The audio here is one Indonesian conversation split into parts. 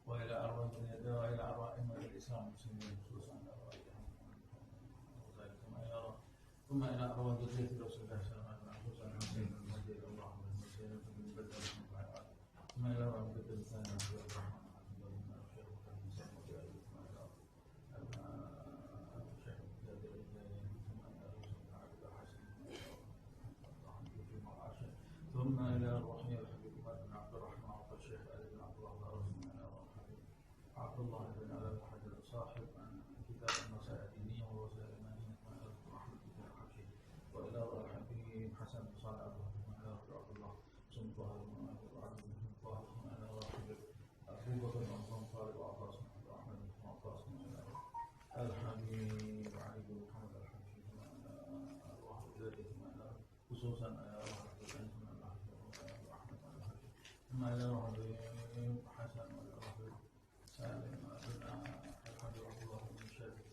وإلى أرواح الدنيا وإلى أرواح أئمة الإسلام المسلمين خصوصا أرواحهم ثم إلى أرواح ذرية رسول الله صلى الله عليه وسلم خصوصا حسين المجيد اللهم المسير بن بدر ثم إلى أرواح ذرية الثانية عبد الرحمن عبد الله بن الشيخ بن سعد ثم إلى الشيخ بدر ثم إلى رسول عبد الحسن ثم إلى أرواح الحبيب بن عبد الرحمن عبد الشيخ علي بن عبد الله عبد الله بن علي الحجر صاحب كتاب المسائل الدينية ووسائل المدينة رحمة الله الحبشي وإلى الحبيب حسن بن صالح عبد الله ثم طاهر بن عبد بن طاهر وإلى الحبيب أبو بكر بن طالب وعباس بن أحمد بن عباس وإلى الحبيب علي بن محمد الحبشي وإلى أرواح الولادة خصوصا ثم إلى الحبيب حسن وإلى الحبيب سالم الحبيب عبد الله بن شادي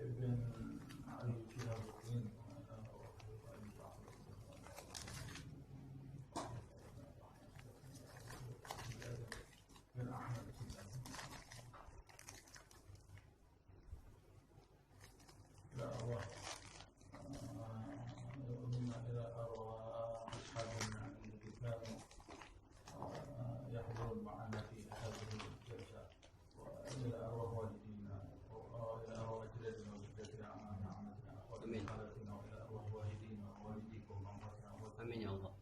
ابن علي شهاب الدين بن أحمد لا أرواح إلى أرواح أصحابنا الذين كانوا يحضرون معنا في هذه الجلسة وإلى أرواح والدينا وإلى أرواح جدتنا وجدتنا عمتنا أخواتنا خالتنا وإلى أرواح والدينا ووالديكم وأمهاتنا آمين يا الله.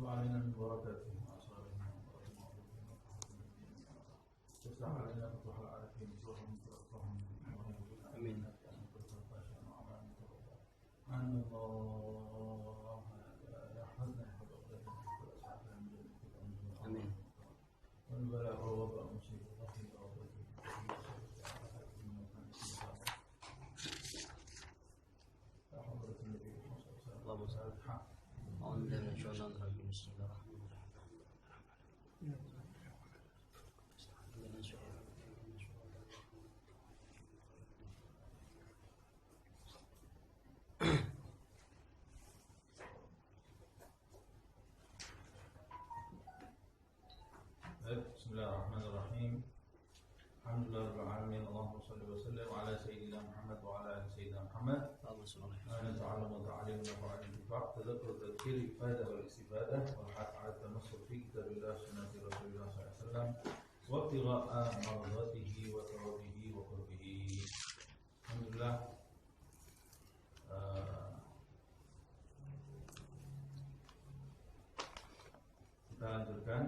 علينا من بركاته وأسرارهم تفتح علينا فتوح العارفين سورهم ترفعهم آمين. أن الله يحفظنا يحفظ أولادنا يحفظ أسعادنا من جنة آمين. والبلاء والوباء مصيبة وخير حضرة النبي اللهم صل على محمد. أعوذ بالله من الشيطان الرجيم. بسم الله الرحمن الرحيم. بسم الله الرحمن الرحيم. الحمد لله رب العالمين. اللهم صل وسلم على سيدنا محمد وعلى آل سيدنا محمد. اللهم صل على محمد. نتعلم وتعليم ونفع الانتفاع تذكر التذكير الإفادة والاستفادة والحث على التمسك في كتاب الله سنة رسول الله صلى الله عليه وسلم وابتغاء مرضاته وثوابه وقربه. الحمد لله. Kita lanjutkan.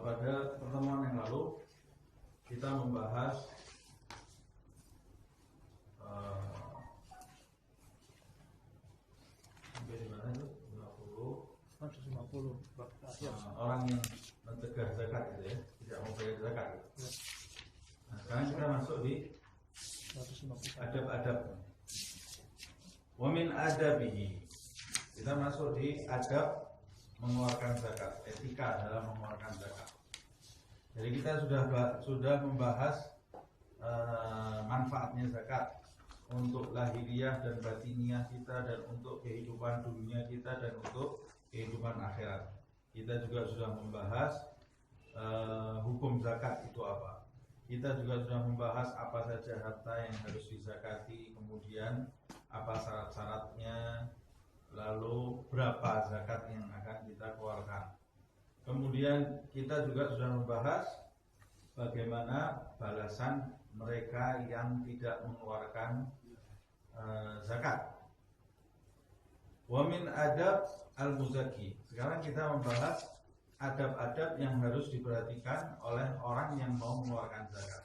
Pada pertemuan yang lalu kita membahas sampai di mana itu 150 orang yang mencegah zakat itu ya, tidak mau bayar zakat. Nah, sekarang kita masuk di adab-adab. Wa min adabihi. Kita masuk di adab mengeluarkan zakat, etika dalam mengeluarkan zakat. Jadi kita sudah membahas manfaatnya zakat untuk lahiriah dan batiniah kita dan untuk kehidupan dunia kita dan untuk kehidupan akhirat. Kita juga sudah membahas hukum zakat itu apa. Kita juga sudah membahas apa saja harta yang harus dizakati, kemudian apa syarat-syaratnya, lalu berapa zakat yang akan kita keluarkan. Kemudian kita juga sudah membahas bagaimana balasan mereka yang tidak mengeluarkan zakat. Wa min adab al-muzaki. Sekarang kita membahas adab-adab yang harus diperhatikan oleh orang yang mau mengeluarkan zakat.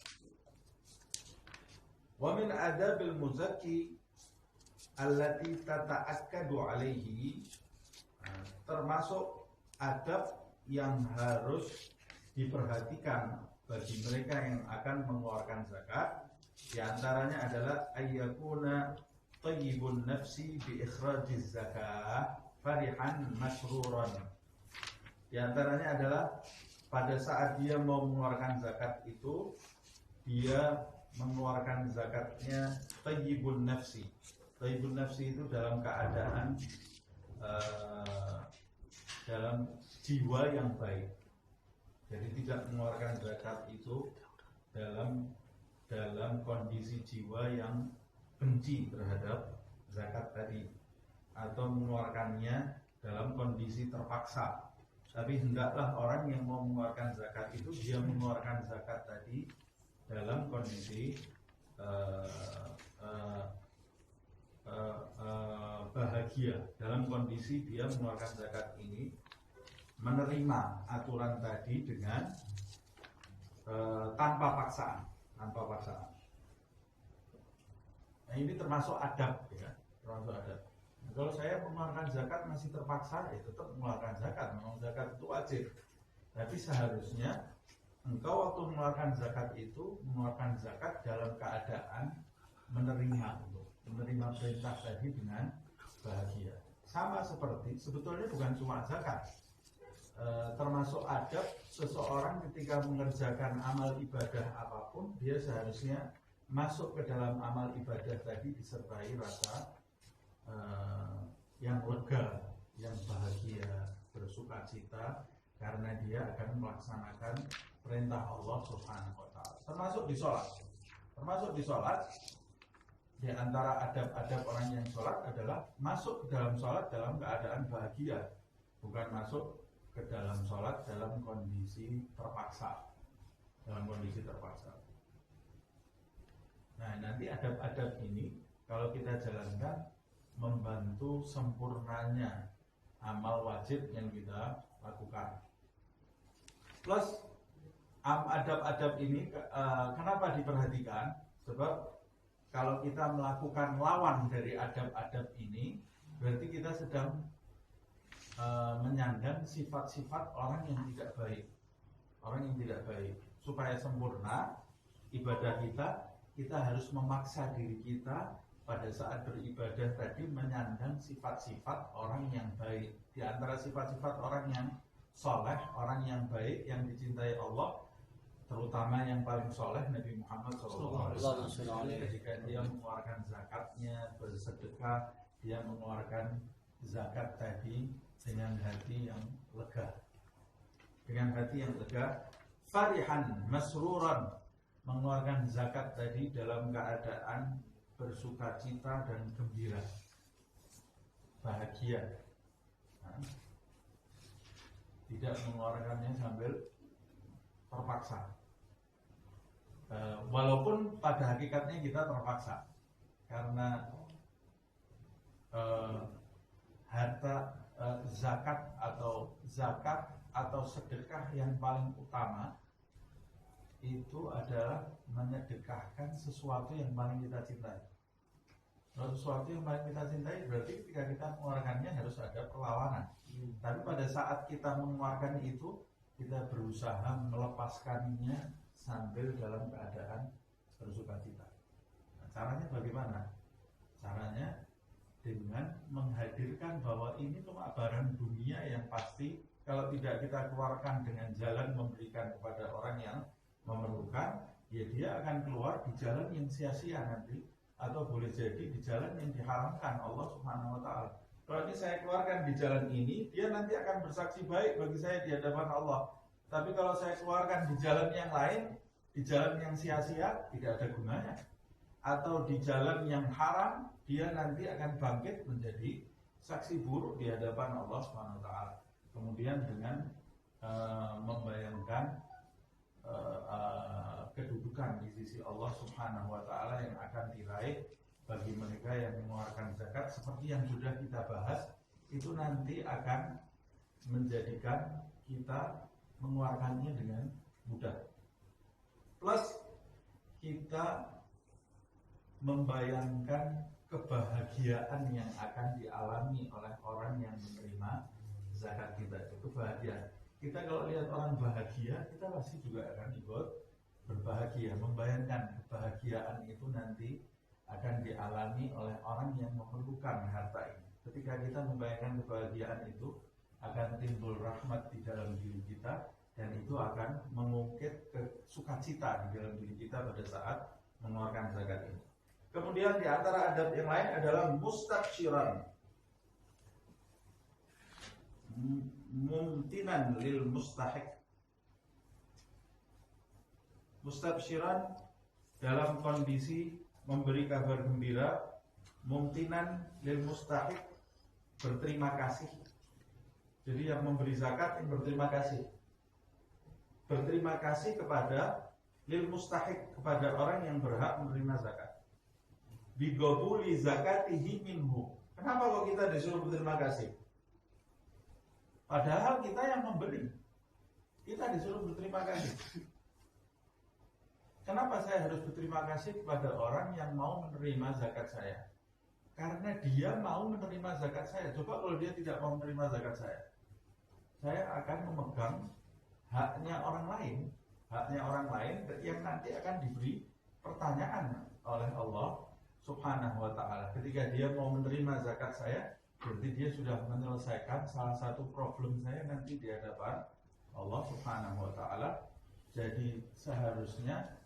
Wa min adabil muzaki allati tata'akkadu alaihi, termasuk adab yang harus diperhatikan bagi mereka yang akan mengeluarkan zakat. Di antaranya adalah ayyakuna tayyibun nafsi bi ikhrajiz zakah farihan masruran. Di antaranya adalah pada saat dia mau mengeluarkan zakat itu, dia mengeluarkan zakatnya thayyibun nafsi. Thayyibun nafsi itu dalam keadaan dalam jiwa yang baik. Jadi tidak mengeluarkan zakat itu dalam kondisi jiwa yang benci terhadap zakat tadi, atau mengeluarkannya dalam kondisi terpaksa. Tapi hendaklah orang yang mau mengeluarkan zakat itu dia mengeluarkan zakat tadi dalam kondisi bahagia, dalam kondisi dia mengeluarkan zakat ini menerima aturan tadi dengan tanpa paksaan. Nah, ini termasuk adab, ya, termasuk adab. Nah, kalau saya mengeluarkan zakat masih terpaksa, ya tetap mengeluarkan zakat. Memang zakat itu wajib. Tapi seharusnya engkau waktu mengeluarkan zakat itu mengeluarkan zakat dalam keadaan menerima perintah tadi dengan bahagia. Sama seperti sebetulnya bukan cuma zakat, termasuk adab seseorang ketika mengerjakan amal ibadah apapun, dia seharusnya masuk ke dalam amal ibadah tadi disertai rasa yang lega, yang bahagia, bersukacita, karena dia akan melaksanakan perintah Allah Subhanahu wa Ta'ala. Termasuk di sholat, di antara adab-adab orang yang sholat adalah masuk ke dalam sholat dalam keadaan bahagia, bukan masuk ke dalam sholat dalam kondisi terpaksa. Nah, nanti adab-adab ini kalau kita jalankan membantu sempurnanya amal wajib yang kita lakukan. Plus adab-adab ini kenapa diperhatikan? Sebab kalau kita melakukan lawan dari adab-adab ini, berarti kita sedang menyandang sifat-sifat orang yang tidak baik. Supaya sempurna ibadah kita harus memaksa diri kita pada saat beribadah tadi menyandang sifat-sifat orang yang baik. Di antara sifat-sifat orang yang soleh, orang yang baik, yang dicintai Allah, terutama yang paling soleh Nabi Muhammad SAW. Jika dia mengeluarkan zakatnya, bersedekah, dia mengeluarkan zakat tadi dengan hati yang lega, farihan masruran, mengeluarkan zakat tadi dalam keadaan bersukacita dan gembira, bahagia. Tidak mengeluarkannya sambil terpaksa. Walaupun pada hakikatnya kita terpaksa, karena harta zakat atau sedekah yang paling utama itu adalah menyedekahkan sesuatu yang paling kita cintai. Kalau sesuatu yang paling kita cintai berarti ketika kita mengeluarkannya harus ada perlawanan. Tapi pada saat kita mengeluarkan itu, kita berusaha melepaskannya sambil dalam keadaan bersukacita. Nah, caranya bagaimana? Caranya dengan menghadirkan bahwa ini cuma barang dunia yang pasti kalau tidak kita keluarkan dengan jalan memberikan kepada orang yang memerlukan, ya dia akan keluar di jalan yang sia-sia nanti, atau boleh jadi di jalan yang diharamkan Allah Subhanahu wa Ta'ala. Kalau ini saya keluarkan di jalan ini, dia nanti akan bersaksi baik bagi saya di hadapan Allah. Tapi kalau saya keluarkan di jalan yang lain, di jalan yang sia-sia, tidak ada gunanya. Atau di jalan yang haram, dia nanti akan bangkit menjadi saksi buruk di hadapan Allah Subhanahu wa Ta'ala. Kemudian dengan membayangkan kedudukan di sisi Allah Subhanahu wa Ta'ala yang akan diraih bagi mereka yang mengeluarkan zakat, seperti yang sudah kita bahas, itu nanti akan menjadikan kita mengeluarkannya dengan mudah. Plus kita membayangkan kebahagiaan yang akan dialami oleh orang yang menerima zakat kita. Itu kebahagiaan. Kita kalau lihat orang bahagia, kita pasti juga akan ikut berbahagia. Membayangkan kebahagiaan itu nanti akan dialami oleh orang yang memerlukan harta ini. Ketika kita membayangkan kebahagiaan itu, akan timbul rahmat di dalam diri kita, dan itu itu akan mengungkit sukacita di dalam diri kita pada saat mengeluarkan zakat ini. Kemudian di antara adab yang lain adalah mustabsyiran, mumtinan lil mustahiq. Mustabsyiran dalam kondisi memberi kabar gembira, mumtinan lil mustahiq, berterima kasih. Jadi yang memberi zakat yang berterima kasih. Berterima kasih kepada lil mustahiq, kepada orang yang berhak menerima zakat. Bigobuli zakatihi minhu. Kenapa kok kita disuruh berterima kasih? Padahal kita yang memberi. Kita disuruh berterima kasih. Kenapa saya harus berterima kasih kepada orang yang mau menerima zakat saya? Karena dia mau menerima zakat saya. Coba kalau dia tidak mau menerima zakat saya akan memegang haknya orang lain yang nanti akan diberi pertanyaan oleh Allah Subhanahu wa ta'ala. Ketika dia mau menerima zakat saya, berarti dia sudah menyelesaikan salah satu problem saya nanti di hadapan Allah Subhanahu wa ta'ala. Jadi seharusnya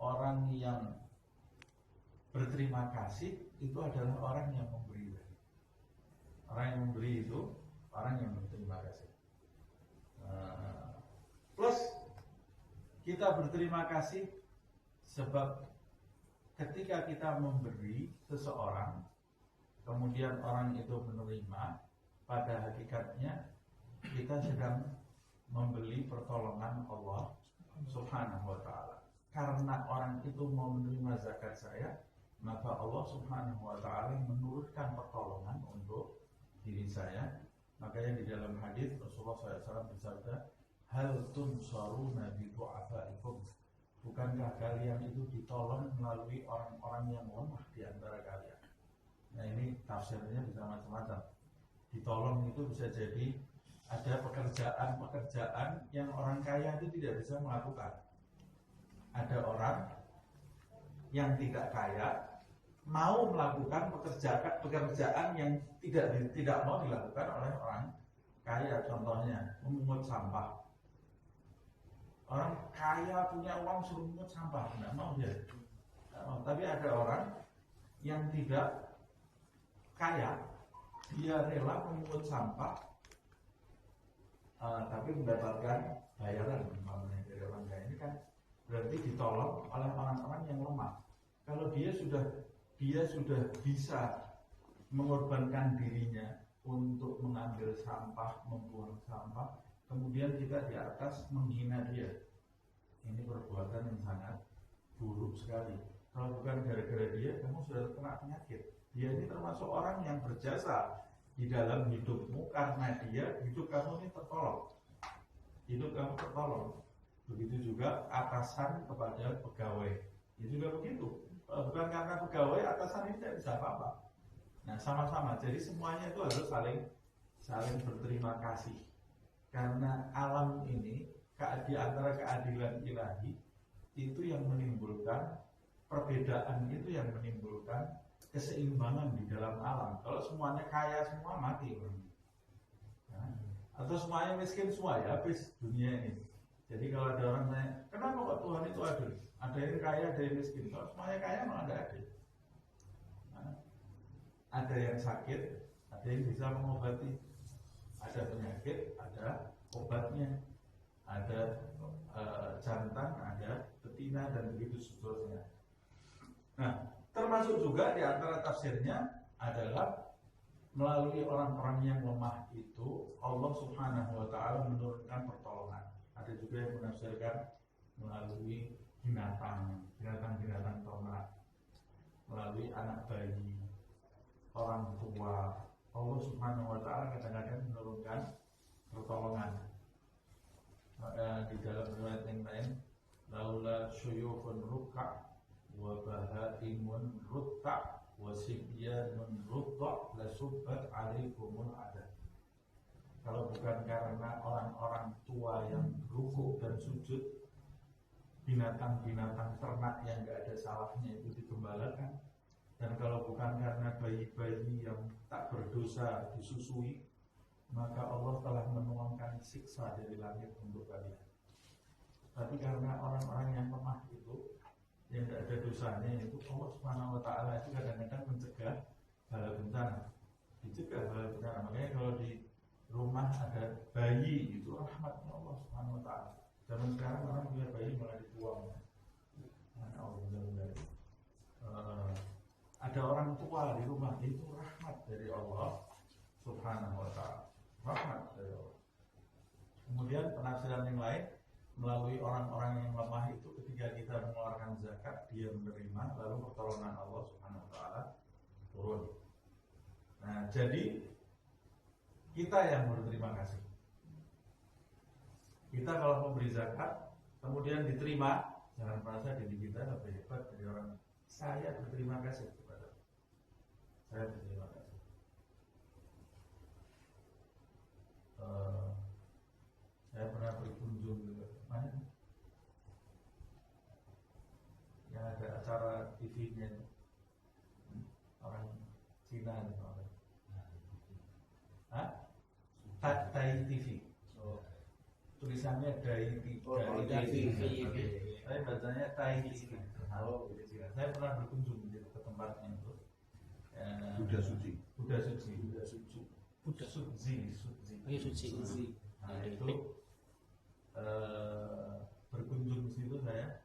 orang yang berterima kasih itu adalah orang yang memberi. Orang yang memberi itu orang yang berterima kasih. Plus kita berterima kasih sebab ketika kita memberi seseorang, kemudian orang itu menerima, pada hakikatnya kita sedang membeli pertolongan Allah Subhanahu wa ta'ala. Karena orang itu mau menerima zakat saya, maka Allah Subhanahu wa ta'ala menurunkan pertolongan untuk diri saya. Makanya di dalam hadis Rasulullah SAW bersabda, hal tunsaruna bi du'afaikum. Bukankah kalian itu ditolong melalui orang-orang yang lemah di antara kalian? Nah, ini tafsirnya bisa macam-macam. Ditolong itu bisa jadi ada pekerjaan yang orang kaya itu tidak bisa melakukan. Ada orang yang tidak kaya mau melakukan pekerjaan yang tidak mau dilakukan oleh orang kaya. Contohnya memungut sampah. Orang kaya punya uang suruh memungut sampah, tidak mau dia. Tapi ada orang yang tidak kaya, dia rela memungut sampah, tapi mendapatkan bayaran dari orang kaya. Ini kan berarti ditolong oleh orang-orang yang lemah. Kalau dia sudah bisa mengorbankan dirinya untuk mengambil sampah, membuang sampah, kemudian kita di atas menghina dia. Ini perbuatan yang sangat buruk sekali. Kalau bukan gara-gara dia, kamu sudah kena penyakit. Dia ini termasuk orang yang berjasa di dalam hidupmu, karena dia hidup kamu ini tertolong. Hidup kamu tertolong. Begitu juga atasan kepada pegawai. Ya juga begitu. Bukan karena pegawai, atasan ini tidak bisa apa-apa. Nah, sama-sama. Jadi semuanya itu harus saling berterima kasih. Karena alam ini, di antara keadilan ilahi, itu yang menimbulkan perbedaan, itu yang menimbulkan keseimbangan di dalam alam. Kalau semuanya kaya semua, mati. Nah, atau semuanya miskin semua, ya habis dunia ini. Jadi kalau ada orang tanya, kenapa kok Tuhan itu adil? Ada yang kaya, ada yang miskin. Kalau semuanya kaya, malah ada adil. Nah, ada yang sakit, ada yang bisa mengobati. Ada penyakit, ada obatnya. Ada jantan, ada betina, dan begitu seterusnya. Nah, termasuk juga di antara tafsirnya adalah melalui orang-orang yang lemah itu Allah Subhanahu wa ta'ala menurunkan pertolongan. Ada juga yang menafsirkan melalui binatang-binatang ternak, melalui anak bayi, orang tua. Allah Subhanahu wa ta'ala kadang-kadang menurunkan pertolongan. Di dalam riwayat yang lain, laula syuyukhun rukka wa bahaimun rutta wa sibyanun rutta lasubbat alaikumul adab. Kalau bukan karena orang-orang tua yang rukuk dan sujud, binatang-binatang ternak yang gak ada salahnya itu digembalakan, dan kalau bukan karena bayi-bayi yang tak berdosa disusui, maka Allah telah menuangkan siksa dari langit untuk kalian. Tapi karena orang-orang yang lemah itu, yang tidak ada dosanya itu, Allah Subhanahu Wa Taala itu kadang-kadang mencegah bala bencana, dicegah bala bencana. Makanya kalau di rumah ada bayi itu rahmatnya Allah Subhanahu Wa Taala. Zaman sekarang orang punya bayi malah dibuang. Ada orang tua di rumah itu rahmat dari Allah Subhanahu Wa Taala, rahmat dari Allah. Kemudian penafsiran yang lain, melalui orang-orang yang lemah itu ketika kita mengeluarkan zakat dia menerima, lalu pertolongan Allah Subhanahu Wa Taala turun. Nah, jadi kita yang berterima kasih. Kita kalau memberi zakat kemudian diterima, jangan merasa diri kita lebih hebat dari orang. Saya berterima kasih kepada, saya berterima kasih. Saya pernah berkunjung ke mana? Yang ada acara TV-nya orang Cina itu. Tai TV. Tulisannya Dai TV. Saya bacanya Tai TV. Saya pernah berkunjung ke tempatnya itu. Buddha Suci. Nah itu berkunjung ke situ saya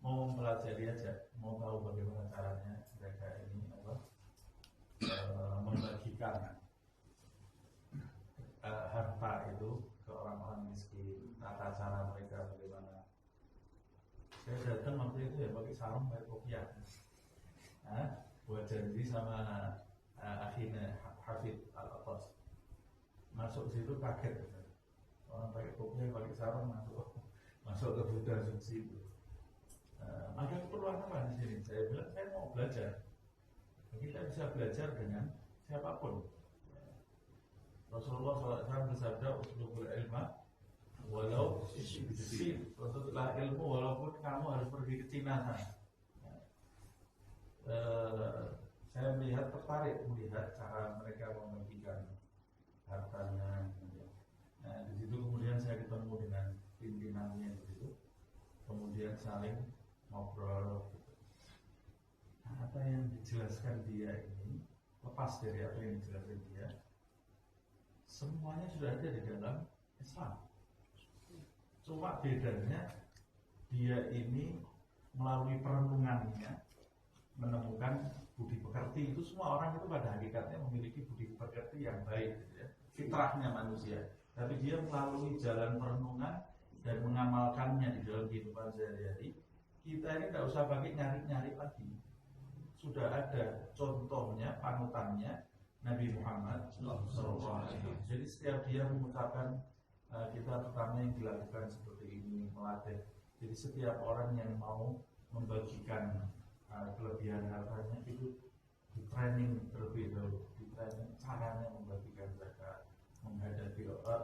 mau mempelajari aja, mau tahu bagaimana caranya mereka ini membagikan harta itu ke orang-orang miskin, tata cara mereka bagaimana. Saya datang waktu itu ya pakai sarung, pakai kopiah, buat janji sama akhirnya Hafid Al-Atas. Masuk situ kaget, orang pakai kopiah, pakai sarung masuk ke Buddha Suci itu. Ada keperluan apa di sini? Saya bilang saya mau belajar. Kita bisa belajar dengan siapapun. Rasulullah SAW bersabda, "Utlubul ilma walau bisin." Tuntutlah ilmu walaupun kamu harus pergi ke Cina sana. Saya tertarik melihat cara mereka membagikan hartanya. Nah, di situ kemudian saya ketemu dengan pimpinannya di situ. Kemudian saling ngobrol. Nah, apa yang dijelaskan dia ini lepas dari apa yang dijelaskan dia, semuanya sudah ada di dalam Islam. Cuma bedanya dia ini melalui perenungannya menemukan budi pekerti. Itu semua orang itu pada hakikatnya memiliki budi pekerti yang baik, ya. Fitrahnya manusia. Tapi dia melalui jalan perenungan dan mengamalkannya di dalam kehidupan sehari-hari. Kita ini tidak usah pakai nyari-nyari lagi. Sudah ada contohnya, panutannya Nabi Muhammad SAW. Jadi setiap dia mengucapkan kita pertama yang dilakukan seperti ini, melatih. Jadi setiap orang yang mau membagikan kelebihan hartanya itu di training terlebih dahulu, di training caranya membagikan zakat,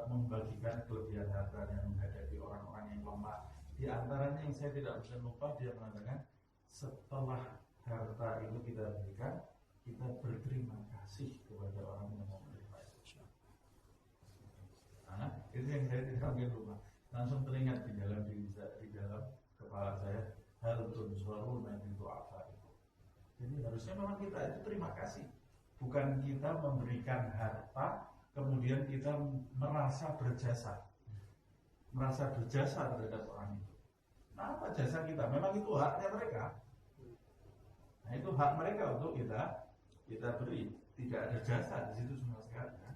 membagikan kelebihan hartanya, menghadapi orang-orang yang lemah. Di antaranya yang saya tidak bisa lupa, dia mengatakan setelah harta itu kita berikan, kita berterima kasih kepada orang yang mau menerima itu. Nah, itu yang saya tidak bisa lupa. Langsung teringat di dalam kepala saya, hal tunswaruna itu apa itu. Jadi harusnya memang kita itu terima kasih, bukan kita memberikan harta kemudian kita merasa berjasa terhadap orang itu. Nah, apa jasa kita? Memang itu haknya mereka. Nah, itu hak mereka untuk kita beri. Tidak ada jasa di situ sama sekali. Kan?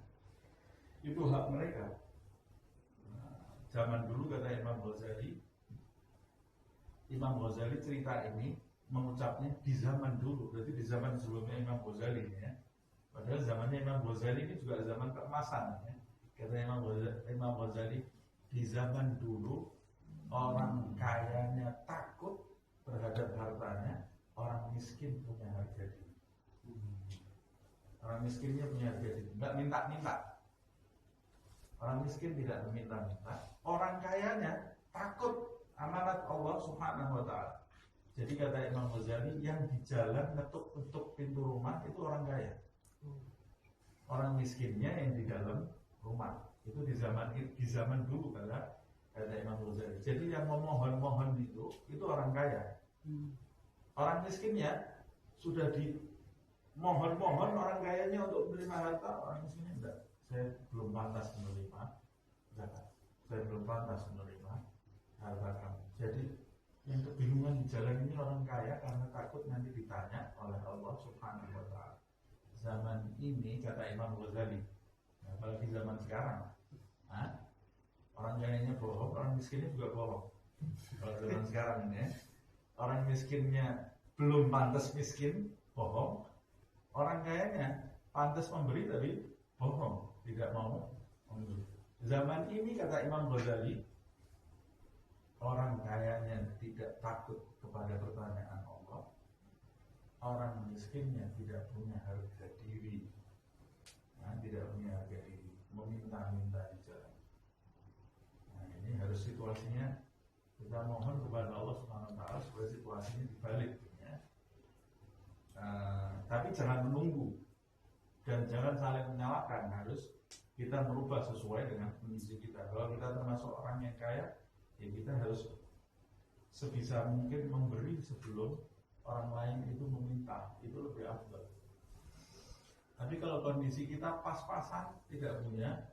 Itu hak mereka. Nah, zaman dulu kata Imam Ghazali cerita ini mengucapnya di zaman dulu, berarti di zaman sebelumnya Imam Ghazali ya. Padahal zamannya Imam Ghazali ini juga zaman keemasan ya. Kata Imam Ghazali, di zaman dulu orang kayanya takut terhadap hartanya, orang miskin punya harga diri. Orang miskinnya punya harga diri, nggak minta-minta. Orang miskin tidak meminta-minta, orang kayanya takut amanat Allah Subhanahu wa Ta'ala. Jadi kata Imam Ghazali, yang di jalan ngetuk-ngetuk pintu rumah itu orang kaya. Orang miskinnya yang di dalam rumah. Itu di zaman dulu kata Imam Ghazali. Jadi yang memohon-mohon itu orang kaya. Orang miskinnya sudah dimohon-mohon orang kayanya untuk menerima harta, orang miskinnya enggak. Saya belum pantas menerima zakat. Saya belum pantas menerima harta kamu. Jadi yang kebingungan di jalan ini orang kaya karena takut nanti ditanya oleh Allah Subhanahu wa Ta'ala. Zaman ini kata Imam Ghazali, apalagi zaman sekarang, orang kayanya bohong, orang miskinnya juga bohong. Kalau zaman sekarang ini, orang miskinnya belum pantas miskin, bohong. Orang kayanya pantas memberi tapi bohong, tidak mau memberi. Zaman ini kata Imam Ghazali, orang kayanya tidak takut kepada pertanyaan Allah, orang miskinnya tidak punya harga diri, tidak punya harga diri, meminta-minta di jalan. Nah ini harus situasinya kita mohon kepada Allah Subhanahu Wa Taala supaya situasinya dibalik, ya. Tapi jangan menunggu dan jangan saling menyalahkan. Harus kita merubah sesuai dengan kondisi kita. Kalau kita termasuk orang yang kaya, ya kita harus sebisa mungkin memberi sebelum orang lain itu meminta, itu lebih afdal. Tapi kalau kondisi kita pas-pasan, tidak punya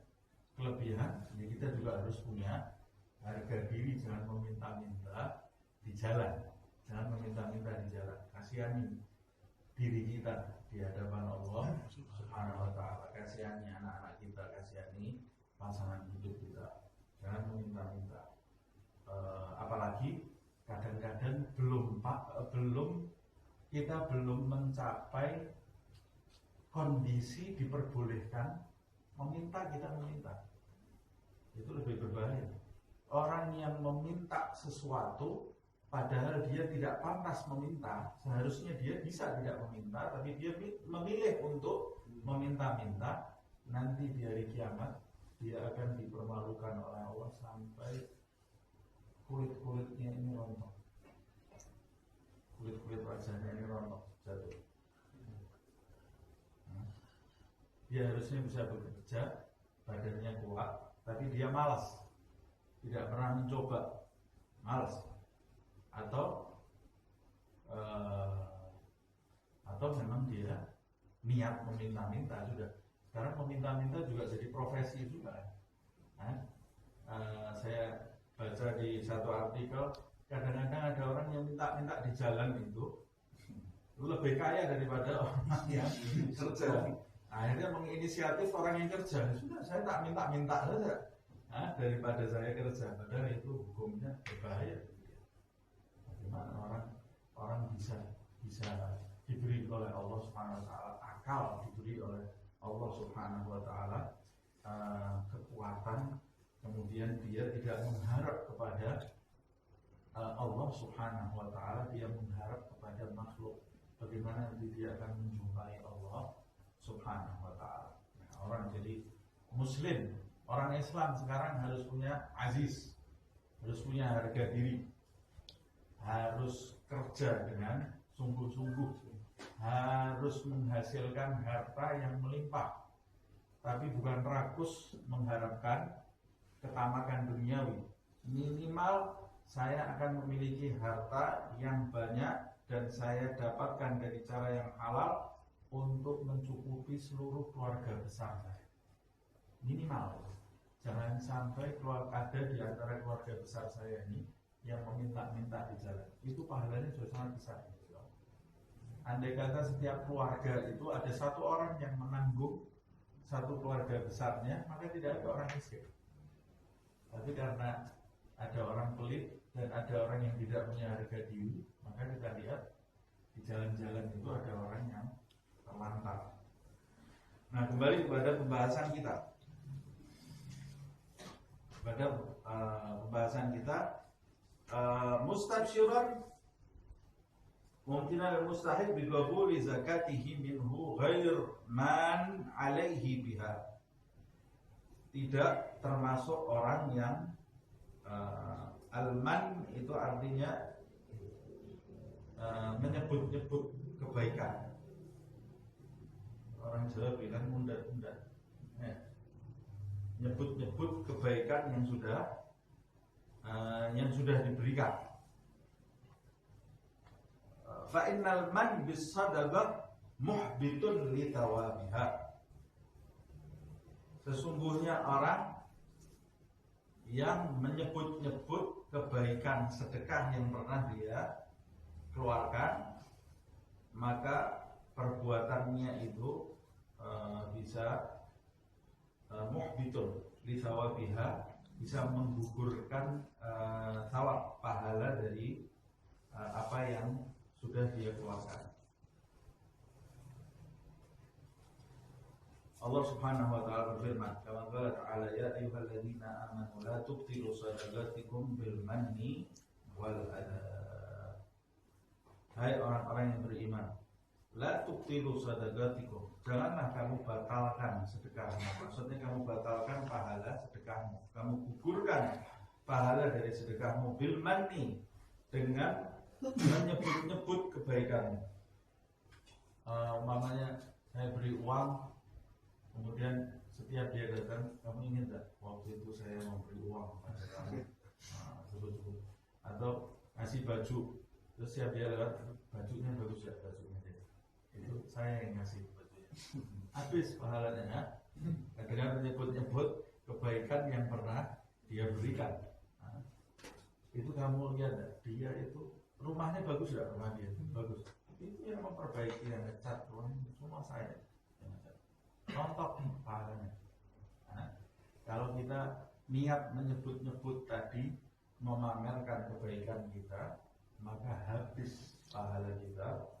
kelebihan, ya kita juga harus punya harga diri. Jangan meminta-minta di jalan, jangan meminta-minta di jalan. Kasihani diri kita di hadapan Allah Subhanahu Wa Taala. Kasihani anak-anak kita, kasihani pasangan hidup kita. Jangan meminta-minta. Apalagi kadang-kadang kita belum mencapai kondisi diperbolehkan meminta, kita meminta. Itu lebih berbahaya. Orang yang meminta sesuatu padahal dia tidak pantas meminta, seharusnya dia bisa tidak meminta, tapi dia memilih untuk meminta-minta, nanti di hari kiamat dia akan dipermalukan oleh Allah sampai kulit-kulitnya ini rontok, kulit-kulit wajahnya ini rontok, jatuh. Dia harusnya bisa bekerja, badannya kuat, tapi dia malas, tidak pernah mencoba, malas, atau memang dia niat meminta-minta sudah. Sekarang meminta-minta juga jadi profesi juga. Saya baca di satu artikel, kadang-kadang ada orang yang minta-minta di jalan itu lebih kaya daripada orang yang kerja. Akhirnya menginisiatif orang yang kerja, sudah saya tak minta-minta saja, daripada saya kerja. Padahal itu hukumnya berbahaya. Bagaimana orang bisa diberi oleh Allah Subhanahu Wa Taala akal, diberi oleh Allah Subhanahu Wa Taala kekuatan, kemudian dia tidak mengharap kepada Allah Subhanahu Wa Taala, dia mengharap kepada makhluk. Bagaimana nanti dia akan menjumpai Allah Subhanahu Wa Taala. Nah, orang jadi Muslim, orang Islam sekarang harus punya aziz, harus punya harga diri, harus kerja dengan sungguh-sungguh, harus menghasilkan harta yang melimpah, tapi bukan rakus mengharapkan ketamakan duniawi. Minimal saya akan memiliki harta yang banyak dan saya dapatkan dari cara yang halal untuk mencukupi seluruh keluarga besar saya. Minimal. Jangan sampai ada di antara keluarga besar saya ini yang meminta-minta di jalan. Itu pahalanya sudah sangat besar. Andai kata setiap keluarga itu ada satu orang yang menanggung satu keluarga besarnya, maka tidak ada orang miskin. Tapi karena ada orang pelit dan ada orang yang tidak punya harga diri, maka kita lihat di jalan-jalan itu ada orang yang terlantar. Nah, kembali kepada pembahasan kita. Mustabsyiran mungkin al-mustahil bi qabuli zakatihi minhu ghair man alaihi biha. Tidak termasuk orang yang al-man itu artinya menyebut-nyebut kebaikan. Orang Jawa bilang munda-munda, nyebut-nyebut kebaikan yang sudah yang sudah diberikan. Fa innal man bis sadaqah muhbitun li thawabiha. Sesungguhnya orang yang menyebut-nyebut kebaikan sedekah yang pernah dia keluarkan, maka perbuatannya itu bisa muhbitun li thawabiha, bisa menggugurkan thawab pahala dari apa yang sudah dia keluarkan. Allah Subhanahu wa taala berfirman, kama qala ta'ala ya ayyuhalladzina amanu la tubtilu shadaqatikum bil manni wal adha. Hai orang-orang yang beriman, la tubtilu shadaqatikum, janganlah kamu batalkan sedekahmu. Maksudnya kamu batalkan pahala sedekahmu, kamu gugurkan pahala dari sedekahmu bil manni, dengan menyebut-nyebut kebaikanmu. Umpamanya saya beri uang, kemudian setiap dia datang, kamu ingin tak waktu itu saya memberi uang pada kamu, sebut-sebut, atau kasih baju, terus setiap dia lewat, bajunya bagus ya, bajunya deh, itu saya yang ngasih bajunya, habis pahalanya dengan menyebut-nyebut kebaikan yang pernah dia berikan. Itu kamu lihat tak, dia itu rumahnya bagus ya, rumah dia bagus, itu yang memperbaiki, yang ngecat rumahnya semua saya. Contoh pahalanya. Kalau kita niat menyebut-nyebut tadi, memamerkan kebaikan kita, maka habis pahala kita.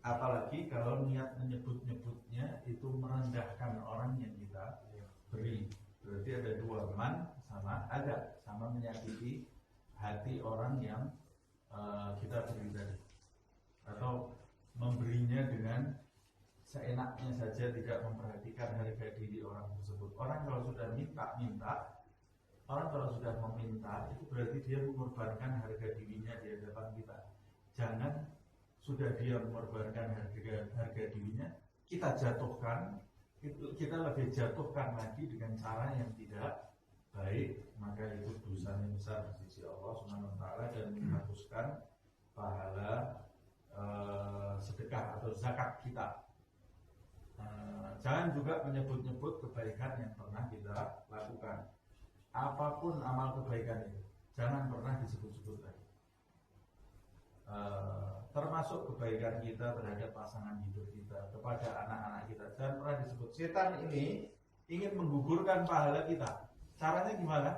Apalagi kalau niat menyebut-nyebutnya itu merendahkan orang yang kita beri. Berarti ada dua, man sama ada, sama menyakiti hati orang yang kita beri tadi, atau memberinya dengan seenaknya saja, tidak memperhatikan harga diri orang tersebut. Orang kalau sudah minta-minta, orang kalau sudah meminta, itu berarti dia mengorbankan harga dirinya di hadapan kita. Jangan sudah dia mengorbankan harga dirinya, kita jatuhkan, kita lebih jatuhkan lagi dengan cara yang tidak baik, maka itu dosanya besar di sisi Allah Subhanahu wa taala dan menghapuskan pahala sedekah atau zakat kita. Jangan juga menyebut-nyebut kebaikan yang pernah kita lakukan. Apapun amal kebaikan itu, jangan pernah disebut-sebut lagi. Termasuk kebaikan kita terhadap pasangan hidup kita, kepada anak-anak kita, jangan pernah disebut. Setan ini ingin menggugurkan pahala kita. Caranya gimana?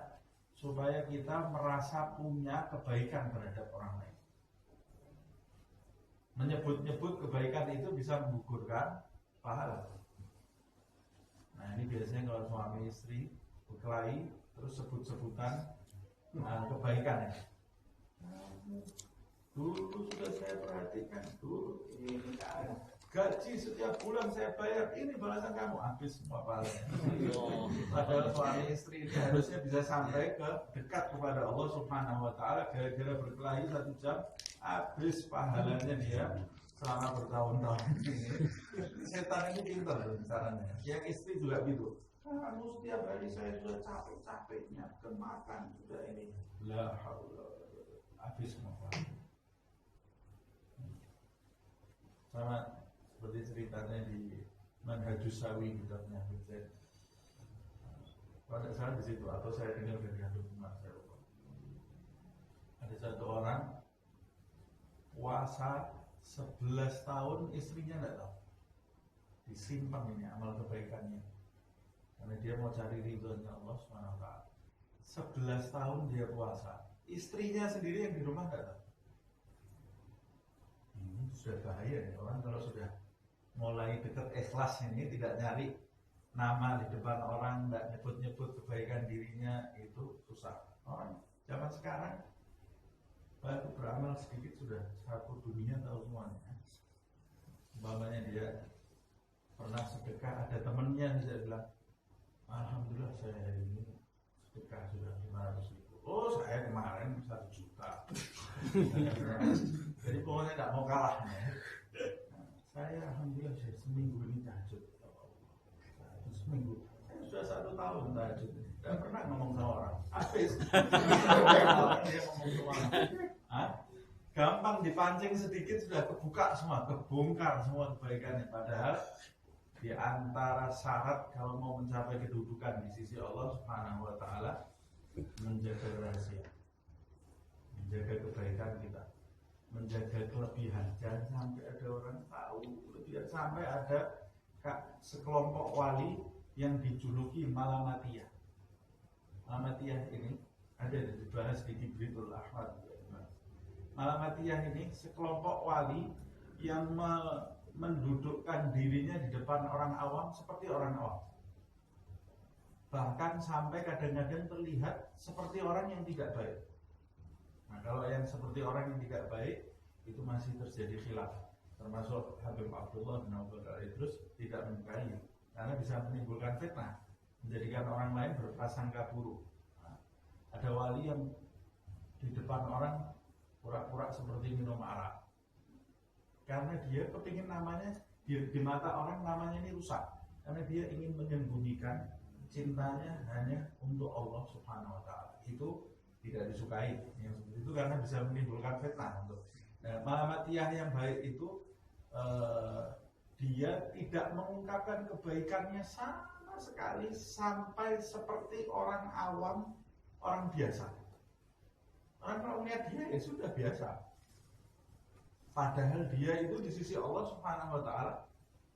Supaya kita merasa punya kebaikan terhadap orang lain. Menyebut-nyebut kebaikan itu bisa menggugurkan pahala. Nah ini biasanya kalau suami istri berkelahi terus sebut-sebutan kebaikan ya. Dulu sudah saya perhatikan, dulu ini gaji setiap bulan saya bayar, ini balasan kamu, habis semua pahalanya. Padahal suami istri ini harusnya bisa sampai ke dekat kepada Allah Subhanahu wa taala, gara-gara berkelahi 1 jam habis pahalanya dia selama bertahun-tahun. Setan ini pintar caranya. Yang istri juga gitu. Kamu setiap hari saya sudah capek-capeknya kemakan sudah ini. La haula habis semua. Sama seperti ceritanya di Manhajus Sawi kitabnya Hussein. Pada saat di situ atau saya dengar dari Habib Umar, saya lupa. Ada satu orang puasa 11 tahun, istrinya tidak tahu. Disimpan ini amal kebaikannya, karena dia mau cari ridhonya Allah SWT. 11 tahun dia puasa, istrinya sendiri yang di rumah tidak tahu. Ini sudah bahaya nih, orang kalau sudah mulai dekat ikhlas ini, tidak nyari nama di depan orang, tidak nyebut-nyebut kebaikan dirinya, itu susah. Orang zaman sekarang baru beramal sedikit sudah satu dunia tahu semuanya. Umpamanya dia pernah sedekah, ada temennya bisa bilang, alhamdulillah saya hari ini sedekah sudah 500.000. Oh saya kemarin 1 juta. Jadi pokoknya tidak mau kalah. Saya alhamdulillah saya seminggu ini tahajud. Seminggu. Saya sudah 1 tahun tahajud. Tidak pernah ngomong sama orang. Habis. Orang dia ngomong sama orang. Gampang dipancing sedikit sudah kebuka semua, kebongkar semua kebaikannya. Padahal di antara syarat kalau mau mencapai kedudukan di sisi Allah Subhanahu wa taala menjaga rahasia. Menjaga kebaikan kita. Menjaga kelebihan. Jangan sampai ada orang tahu kelebihan, sampai ada sekelompok wali yang dijuluki Malamatiyah. Malamatiyah ini ada dibahas di Kibritul Ahmad. Malamatiyah ini sekelompok wali yang mendudukkan dirinya di depan orang awam seperti orang awam. Bahkan sampai kadang-kadang terlihat seperti orang yang tidak baik. Nah, kalau yang seperti orang yang tidak baik itu masih terjadi khilaf. Termasuk Habib Abdullah bin Abu Bakar Idrus tidak menyukainya karena bisa menimbulkan fitnah, menjadikan orang lain berprasangka buruk. Nah, ada wali yang di depan orang pura-pura seperti minum arak karena dia kepingin namanya di mata orang namanya ini rusak, karena dia ingin menyembunyikan cintanya hanya untuk Allah Subhanahu wa taala. Itu tidak disukai yang seperti itu karena bisa menimbulkan fitnah. Malamatiyah yang baik itu dia tidak mengungkapkan kebaikannya sama sekali sampai seperti orang awam, orang biasa. Orang kalau melihat dia ya sudah biasa. Padahal dia itu di sisi Allah Subhanahu wa taala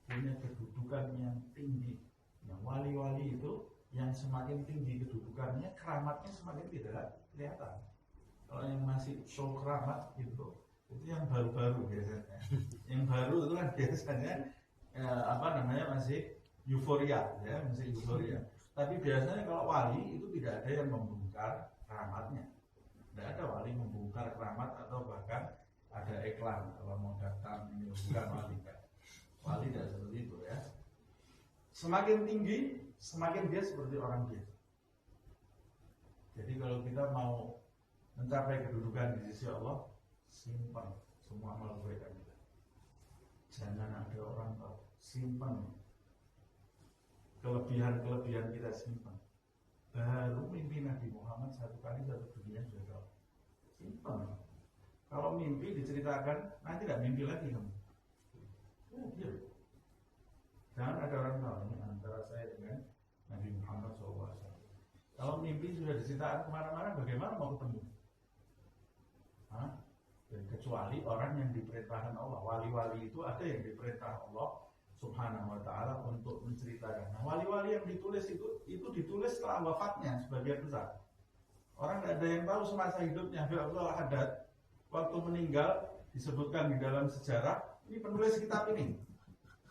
punya kedudukan yang tinggi. Yang wali-wali itu yang semakin tinggi kedudukannya, keramatnya semakin tidak kelihatan. Kalau yang masih show keramat itu yang baru-baru biasanya. Yang baru itu kan biasanya masih euforia, ya, masih euforia. Tapi biasanya kalau wali itu tidak ada yang membongkar keramatnya. Tidak ada wali membongkar keramat atau bahkan ada iklan kalau mau datang ini bukan wali kan. Wali tidak seperti itu ya. Semakin tinggi, semakin dia seperti orang biasa. Jadi kalau kita mau mencapai kedudukan di sisi Allah, simpan semua amal kebaikan kita. Jangan ada orang tahu. Simpan kelebihan-kelebihan kita, simpan. Baru mimpi Nabi Muhammad satu kali satu dunia sudah tahu. Simpan. Kalau mimpi diceritakan, nanti tidak mimpi lagi kamu. Ya, jangan ada orang tahu ini antara saya dengan Nabi Muhammad SAW. Kalau mimpi sudah diceritakan kemana-mana, bagaimana mau ketemu? Dan kecuali orang yang diperintahkan Allah. Wali-wali itu ada yang diperintah Allah Subhanahu wa taala untuk menceritakan. Nah, wali-wali yang ditulis itu ditulis setelah wafatnya sebagian besar. Orang tidak ada yang tahu semasa hidupnya. Abdul Haddad waktu meninggal disebutkan di dalam sejarah, ini penulis kitab ini.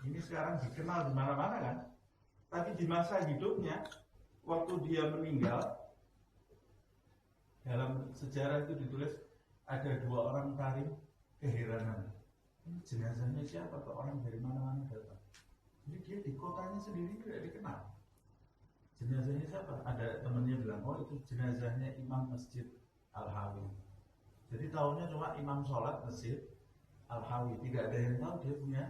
Ini sekarang dikenal di mana-mana kan. Tapi di masa hidupnya waktu dia meninggal dalam sejarah itu ditulis ada dua orang tarim keheranan. Ini jenazahnya siapa? Atau orang dari mana-mana datang. Jadi dia di kotanya sendiri tidak dikenal. Jenazahnya siapa? Ada temannya bilang, oh itu jenazahnya Imam Masjid Al-Hawi. Jadi tahunya cuma imam sholat Masjid Al-Hawi. Tidak ada yang tahu dia punya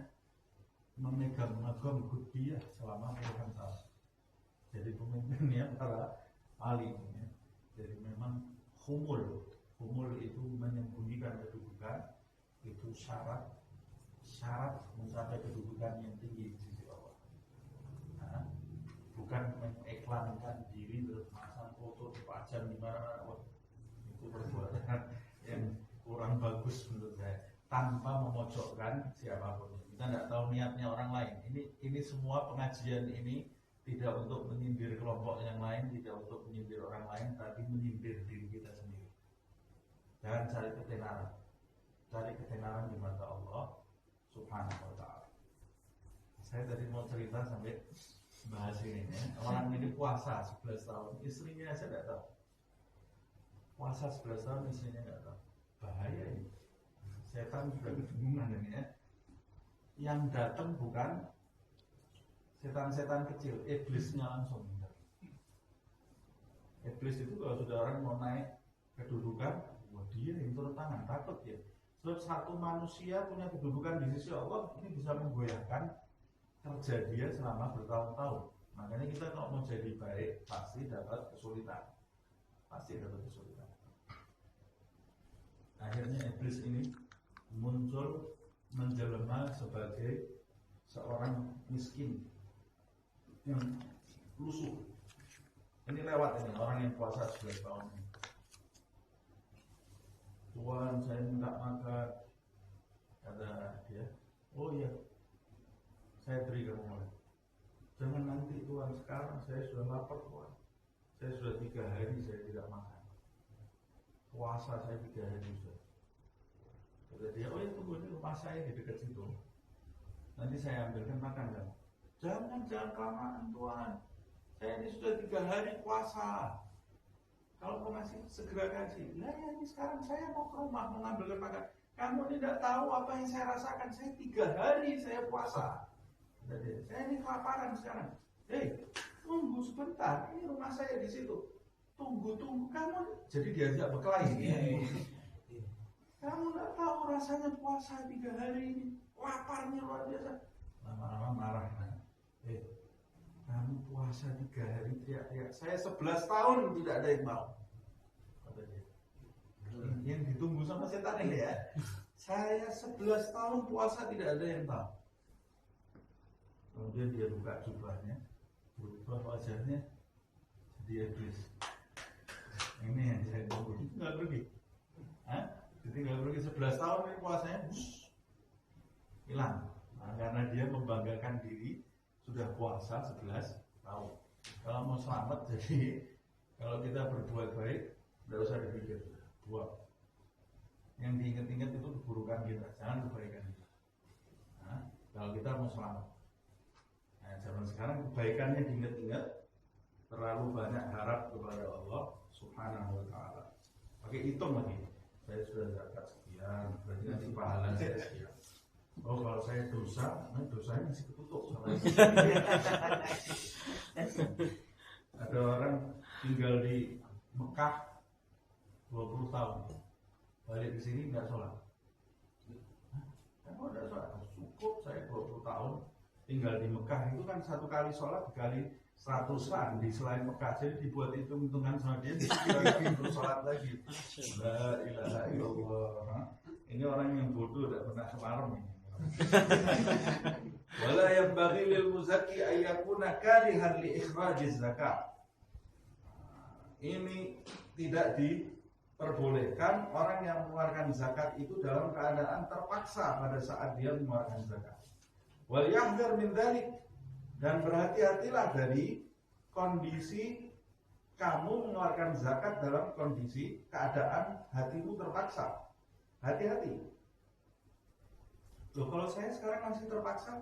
memegang magam Qutbiyah selama puluhan tahun. Jadi pemimpinnya para wali. Ya. Jadi memang humul itu menyembunyikan kedudukan, itu syarat mencapai kedudukan yang tinggi di sisi Allah. Nah, bukan mengiklankan diri terus masang foto dipajang di mana-mana. Itu perbuatan yang kurang bagus menurut saya, tanpa memojokkan siapapun. Kita tidak tahu niatnya orang lain. Ini semua pengajian ini tidak untuk menyindir kelompok yang lain, tidak untuk menyindir orang lain, tapi menyindir diri kita sendiri. Jangan cari ketenaran. Cari ketenaran di mata Allah Subhanahu wa ta'ala. Saya tadi mau cerita sampai bahas ini ya. Orang ini puasa 11 tahun, istrinya saya tidak tahu. Puasa 11 tahun, istrinya tidak tahu. Bahaya ini. Setan sudah kebingungan ini ya. Yang datang bukan setan-setan kecil, iblisnya langsung. Iblis itu kalau sudah orang mau naik kedudukan, wah dia yang turun tangan, takut ya. Sebab satu manusia punya kedudukan di sisi Allah, ini bisa menggoyahkan kerja dia selama bertahun-tahun. Makanya kita kalau mau jadi baik pasti dapat kesulitan. Pasti dapat kesulitan. Akhirnya iblis ini muncul menjelma sebagai seorang miskin yang lusuh. Ini lewat ini orang yang puasa 11 tahun ini. Tuhan, saya minta makan. Kata dia, oh iya, saya beri kamu makan. Jangan nanti Tuhan, sekarang saya sudah lapar Tuhan. Saya sudah 3 hari saya tidak makan. Puasa saya 3 hari sudah. Kata dia, oh ya tunggu, ini rumah saya di dekat situ. Nanti saya ambilkan makan kan. Jangan kelamaan Tuhan. Saya ini sudah 3 hari puasa. Kalau kau masih segera kasih. Lah ya ini sekarang saya mau ke rumah mengambilkan makan. Kamu tidak tahu apa yang saya rasakan. Saya 3 hari saya puasa. Jadi, saya ini kelaparan sekarang. Tunggu sebentar. Ini rumah saya di situ. Tunggu kamu. Jadi diajak berkelahi. Kamu tidak tahu rasanya puasa 3 hari ini. Laparnya luar biasa. Lama-lama marah. Kamu puasa 3 hari teriak-teriak. Saya 11 tahun tidak ada yang mau. Kata dia. Yang ditunggu sama setan ini ya. Saya 11 tahun puasa tidak ada yang tahu. Kemudian dia buka jubahnya, berubah wajahnya jadi iblis. Ini yang saya tunggu. Tinggal pergi. Tinggal pergi 11 tahun ini puasanya hilang. Nah, karena dia membanggakan diri sudah puasa 11 tahun. Kalau mau selamat, jadi kalau kita berbuat baik, tidak usah dipikir, buat. Yang diingat-ingat itu keburukan kita, jangan kebaikan kita. Nah, kalau kita mau selamat. Nah, zaman sekarang kebaikannya diingat-ingat, terlalu banyak harap kepada Allah Subhanahu wa Ta'ala. Pakai hitung lagi, saya sudah zakat sekian, berarti nanti pahala saya sekian. Oh kalau saya dosa, dosanya masih ketutup sama Ada orang tinggal di Mekah 20 tahun, balik ke sini nggak sholat. Kamu nggak sholat? Cukup saya 20 tahun tinggal di Mekah itu kan 1 kali sholat dikali 100-an di selain Mekah, jadi dibuat hitung-hitungan sama dia, untuk sholat lagi. La ilaha illallah. Ini orang yang bodoh tidak pernah kemarem ini. Wala yanbaghi lil muzakki ay yakuna karihan li ikhrajiz zakat. Ini tidak diperbolehkan orang yang mengeluarkan zakat itu dalam keadaan terpaksa pada saat dia mengeluarkan zakat. Wal yahdhar min dzalik, dan berhati-hatilah dari kondisi kamu mengeluarkan zakat dalam kondisi keadaan hatimu terpaksa. Hati-hati. Loh kalau saya sekarang masih terpaksa,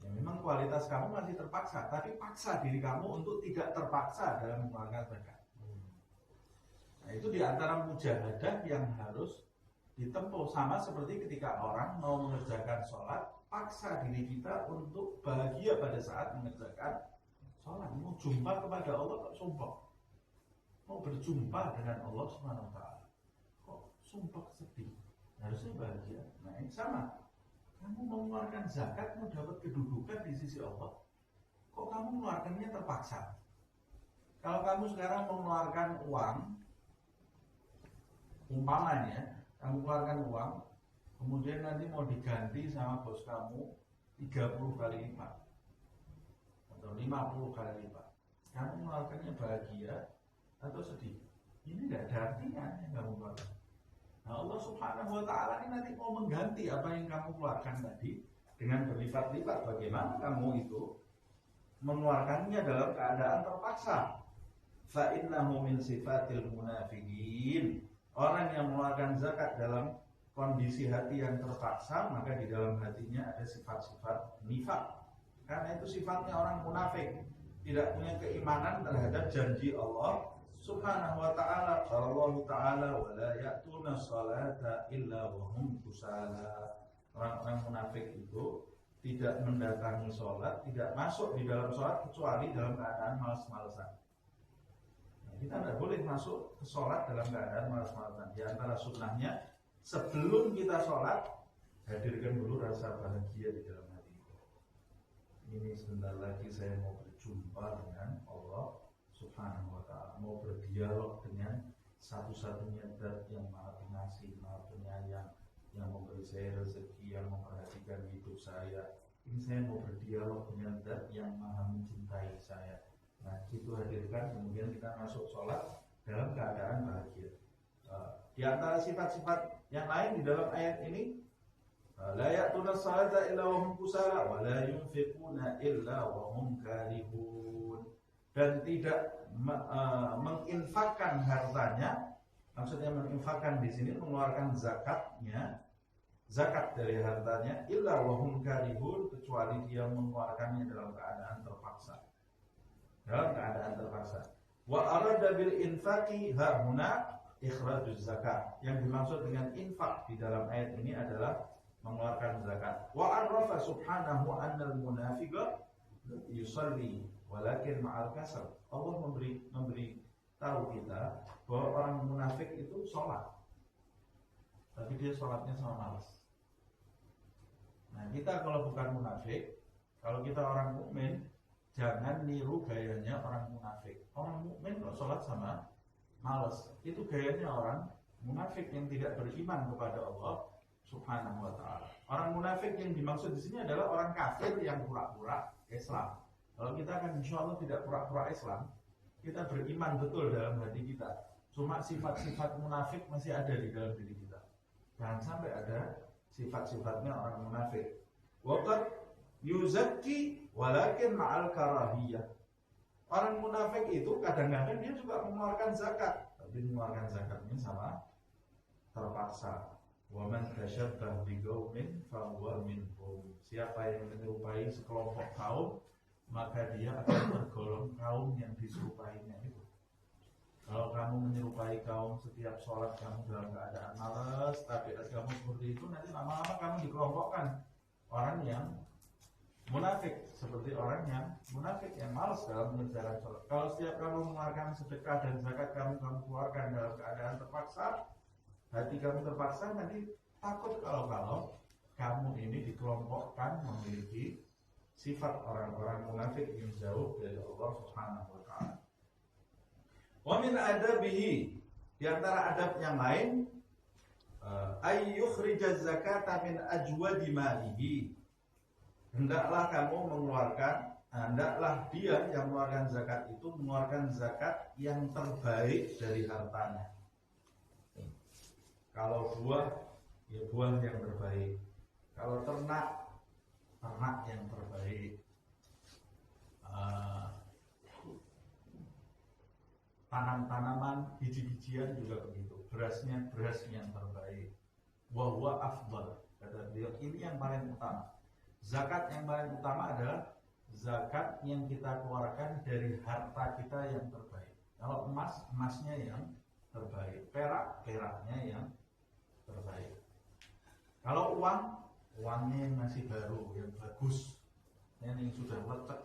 ya memang kualitas kamu masih terpaksa, tapi paksa diri kamu untuk tidak terpaksa dalam mengeluarkan zakat. Nah itu diantara mujahadah yang harus ditempuh, sama seperti ketika orang mau mengerjakan sholat, paksa diri kita untuk bahagia pada saat mengerjakan sholat. Mau jumpa kepada Allah kok sumpah, mau berjumpa dengan Allah Subhanahu wa Ta'ala kok sumpah sedih, harusnya bahagia. Nah ini sama. Kamu mau mengeluarkan zakat, mau dapat kedudukan di sisi Allah, kok kamu mengeluarkannya terpaksa? Kalau kamu sekarang mau mengeluarkan uang, umpamanya, kamu keluarkan uang, kemudian nanti mau diganti sama bos kamu 30 kali lipat atau 50 kali lipat, kamu mengeluarkannya bahagia atau sedih? Ini tidak ada artinya yang kamu keluarkan. Nah, Allah Subhanahu wa Ta'ala ini nanti mau mengganti apa yang kamu keluarkan tadi dengan berlipat-lipat. Bagaimana kamu itu mengeluarkannya dalam keadaan terpaksa? Fa innahu min sifatil munafiqin. Orang yang mengeluarkan zakat dalam kondisi hati yang terpaksa, maka di dalam hatinya ada sifat-sifat nifaq. Karena itu sifatnya orang munafik, tidak punya keimanan terhadap janji Allah Subhanahu wa Ta'ala. Allah Ta'ala wa la ya'tuna salata illa wa hum kusala. Orang-orang munafik itu tidak mendatangi sholat, tidak masuk di dalam sholat kecuali dalam keadaan malas-malasan. Nah, kita tidak boleh masuk ke sholat dalam keadaan malas-malasan. Di antara sunnahnya, sebelum kita sholat, hadirkan dulu rasa bahagia di dalam hati. Ini sebentar lagi saya mau berjumpa dengan Allah Subhanahu wa ta'ala, mau berdialog dengan satu-satunya zat yang maha pengasih, maha penyayang, yang memberi saya rezeki, yang memperhatikan hidup saya. Ini saya mau berdialog dengan zat yang maha mencintai saya. Nah, itu hadirkan, kemudian kita masuk sholat dalam keadaan bahagia. Di antara sifat-sifat yang lain di dalam ayat ini, la ya'tuna salata illa wa hum kusala wa la yunfiquna illa wa hum karihun. Dan tidak menginfakkan hartanya, maksudnya menginfakkan di sini mengeluarkan zakatnya, zakat dari hartanya, illa wa hum karihun, kecuali dia mengeluarkannya dalam keadaan terpaksa. Dalam keadaan terpaksa. Wa arada bil infaqi ha huna ikhrajuz zakat. Yang dimaksud dengan infak di dalam ayat ini adalah mengeluarkan zakat. Wa arrafa subhanahu annal munafiqa yusalli walakin ma'al kasal. Allah memberi tahu kita bahwa orang munafik itu sholat, tapi dia sholatnya sama malas. Nah, kita kalau bukan munafik, kalau kita orang mukmin, jangan niru gayanya orang munafik. Orang mukmin kalau sholat sama malas, itu gayanya orang munafik yang tidak beriman kepada Allah Subhanahu wa ta'ala. Orang munafik yang dimaksud di sini adalah orang kafir yang pura-pura Islam. Kalau kita kan insya Allah tidak pura-pura Islam, kita beriman betul dalam hati kita. Cuma sifat-sifat munafik masih ada di dalam diri kita. Jangan sampai ada sifat-sifatnya orang munafik. Waqad yuzakki walakin ma'al karahiyah. Orang munafik itu kadang-kadang dia juga mengeluarkan zakat, tapi mengeluarkan zakatnya sama terpaksa. Wa man tasyabbah bi qaumin fa huwa minhum. Siapa yang menyerupai sekelompok kaum, maka dia akan tergolong kaum yang diserupainya itu. Kalau kamu menyerupai kaum setiap sholat kamu dalam keadaan malas, tabiat kamu seperti itu, nanti lama-lama kamu dikelompokkan orang yang munafik, seperti orang yang munafik yang malas dalam mengerjakan sholat. Kalau setiap kamu mengeluarkan sedekah dan zakat kamu keluarkan dalam keadaan terpaksa, hati kamu terpaksa, nanti takut kalau kamu ini dikelompokkan memiliki sifat orang-orang munafik yang jauh dari Allah Subhanahu wa ta'ala. Wa min adabihi, di antara adab yang lain, ayyukhrijaz zakata min ajwadi malihi. Hendaklah dia yang mengeluarkan zakat itu mengeluarkan zakat yang terbaik dari hartanya. Kalau buah, ya buah yang terbaik. Kalau ternak yang terbaik. Tanam-tanaman, biji-bijian juga begitu. Berasnya beras yang terbaik. Wa huwa afdal. Kata beliau, ini yang paling utama. Zakat yang paling utama adalah zakat yang kita keluarkan dari harta kita yang terbaik. Kalau emas, emasnya yang terbaik. Perak, peraknya yang terbaik. Kalau uang, uangnya yang masih baru, yang bagus. Yang sudah lecek,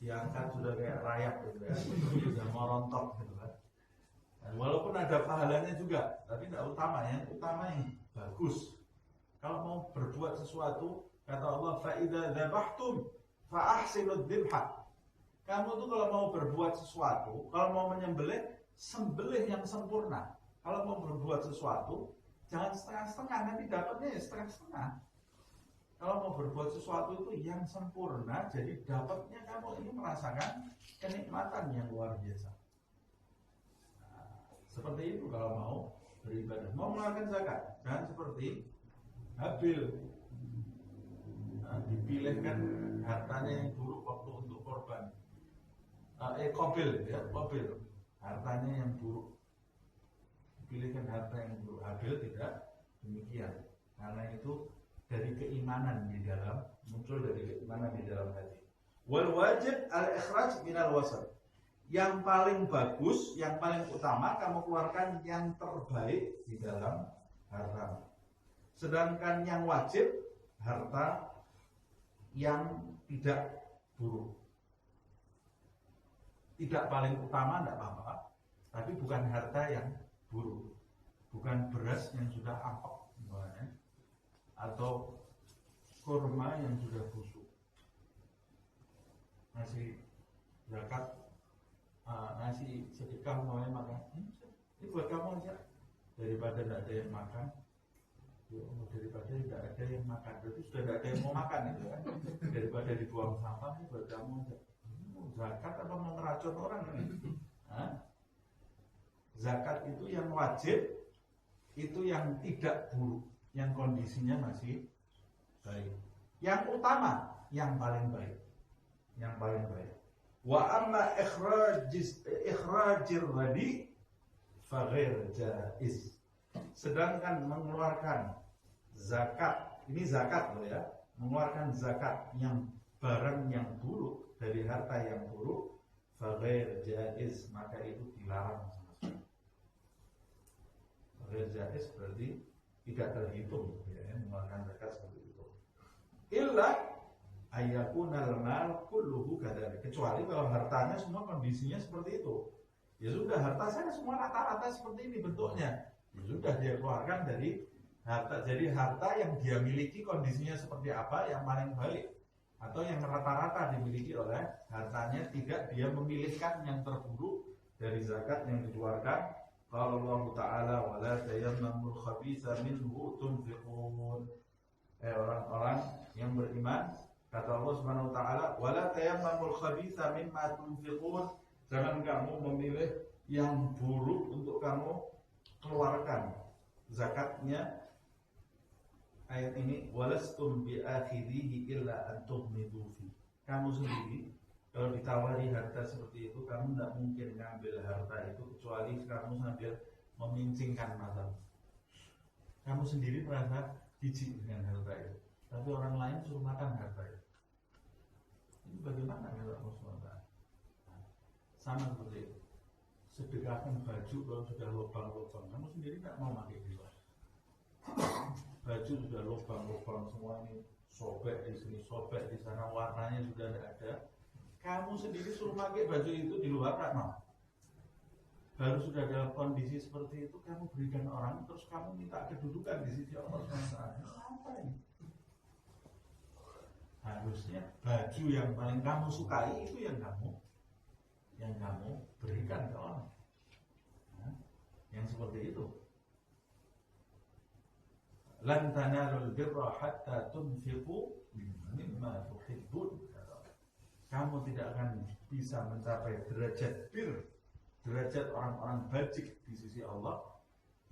diangkat sudah kayak rayap gitu ya, sudah mau rontok gitu kan. Dan walaupun ada pahalanya juga, tapi tidak utama, yang utama yang bagus. Kalau mau berbuat sesuatu, kata Allah, فَإِذَا ذَبَحْتُمْ فَأَحْسِنُوا الذِّبْحَةَ. Kamu tuh kalau mau berbuat sesuatu, kalau mau menyembelih, sembelih yang sempurna. Kalau mau berbuat sesuatu, jangan setengah-setengah, nanti dapatnya ya setengah-setengah. Kalau mau berbuat sesuatu itu yang sempurna, jadi dapatnya kamu ini merasakan kenikmatan yang luar biasa. Nah, seperti itu kalau mau beribadah, mau mengeluarkan zakat, jangan seperti Habil. Dipilihkan hartanya yang buruk waktu untuk korban. Qabil ya, Qabil. Hartanya yang buruk. Dipilihkan harta yang buruk. Habil tidak demikian. Karena itu dari keimanan di dalam, muncul dari keimanan di dalam hati. Wal wajib al-ikhraj minal wasat. Yang paling bagus, yang paling utama kamu keluarkan yang terbaik di dalam harta. Sedangkan yang wajib harta yang tidak buruk. Tidak paling utama tidak apa-apa, tapi bukan harta yang buruk. Bukan beras yang sudah apek misalnya, atau kurma yang sudah busuk. Masih zakat, nasi sedekah mau makan, ini buat kamu aja, daripada tidak ada yang makan, ya, daripada tidak ada yang makan, berarti sudah tidak ada yang mau makan itu kan, daripada dibuang sampah, ini buat kamu aja. Zakat apa mau ngeracun orang kan? Zakat itu yang wajib, itu yang tidak buruk, yang kondisinya masih baik. Yang utama, yang paling baik, yang paling baik. Wa amma ikhrajir radi fa ghair jaiz. Sedangkan mengeluarkan zakat, ini zakat loh ya, mengeluarkan zakat yang barang yang buruk dari harta yang buruk, fa ghair jaiz, maka itu dilarang sama sekali. Fa ghair jaiz berarti tidak terhitung ya, mengeluarkan zakat seperti itu. Illa ayyakunal mal kulluhu kadzalik, kecuali kalau hartanya semua kondisinya seperti itu. Ya sudah, harta saya semua rata-rata seperti ini bentuknya. Ya sudah, dia keluarkan dari harta. Jadi harta yang dia miliki kondisinya seperti apa yang paling baik, atau yang rata-rata dimiliki oleh hartanya, tidak dia memilihkan yang terburuk dari zakat yang dikeluarkan. Qala Allah Ta'ala wala tayammamul khabitha minhu tunfiqun. Orang-orang yang beriman, kata Allah Subhanahu wa taala, wala tayammamul khabitha mimma tunfiqun, jangan kamu memilih yang buruk untuk kamu keluarkan zakatnya. Ayat ini, walastum bi'akhidhihi illa an tughmidu fi. Kamu sendiri kalau ditawari harta seperti itu, kamu tidak mungkin ngambil harta itu kecuali kamu sambil memincingkan matamu. Kamu sendiri merasa jijik dengan harta itu, tapi orang lain suruh makan harta itu. Ini bagaimana kalau Allah? Sama seperti itu. Sedekahkan baju kalau sudah lubang-lubang, kamu sendiri tak mau pakai itu. Baju sudah lubang-lubang semua, ini sobek di sini, sobek di sana, warnanya sudah tidak ada. Kamu sendiri suruh pakai baju itu di luar tak mau. Baru sudah dalam kondisi seperti itu, kamu berikan orang, terus kamu minta kedudukan di sisi Allah SWT. Apa ini? Harusnya baju yang paling kamu sukai itu yang kamu berikan ke orang. Yang seperti itu. Lan tanalul birra hatta tunfiqu mimma tuhibbun. Kamu tidak akan bisa mencapai derajat bir, derajat orang-orang bajik di sisi Allah,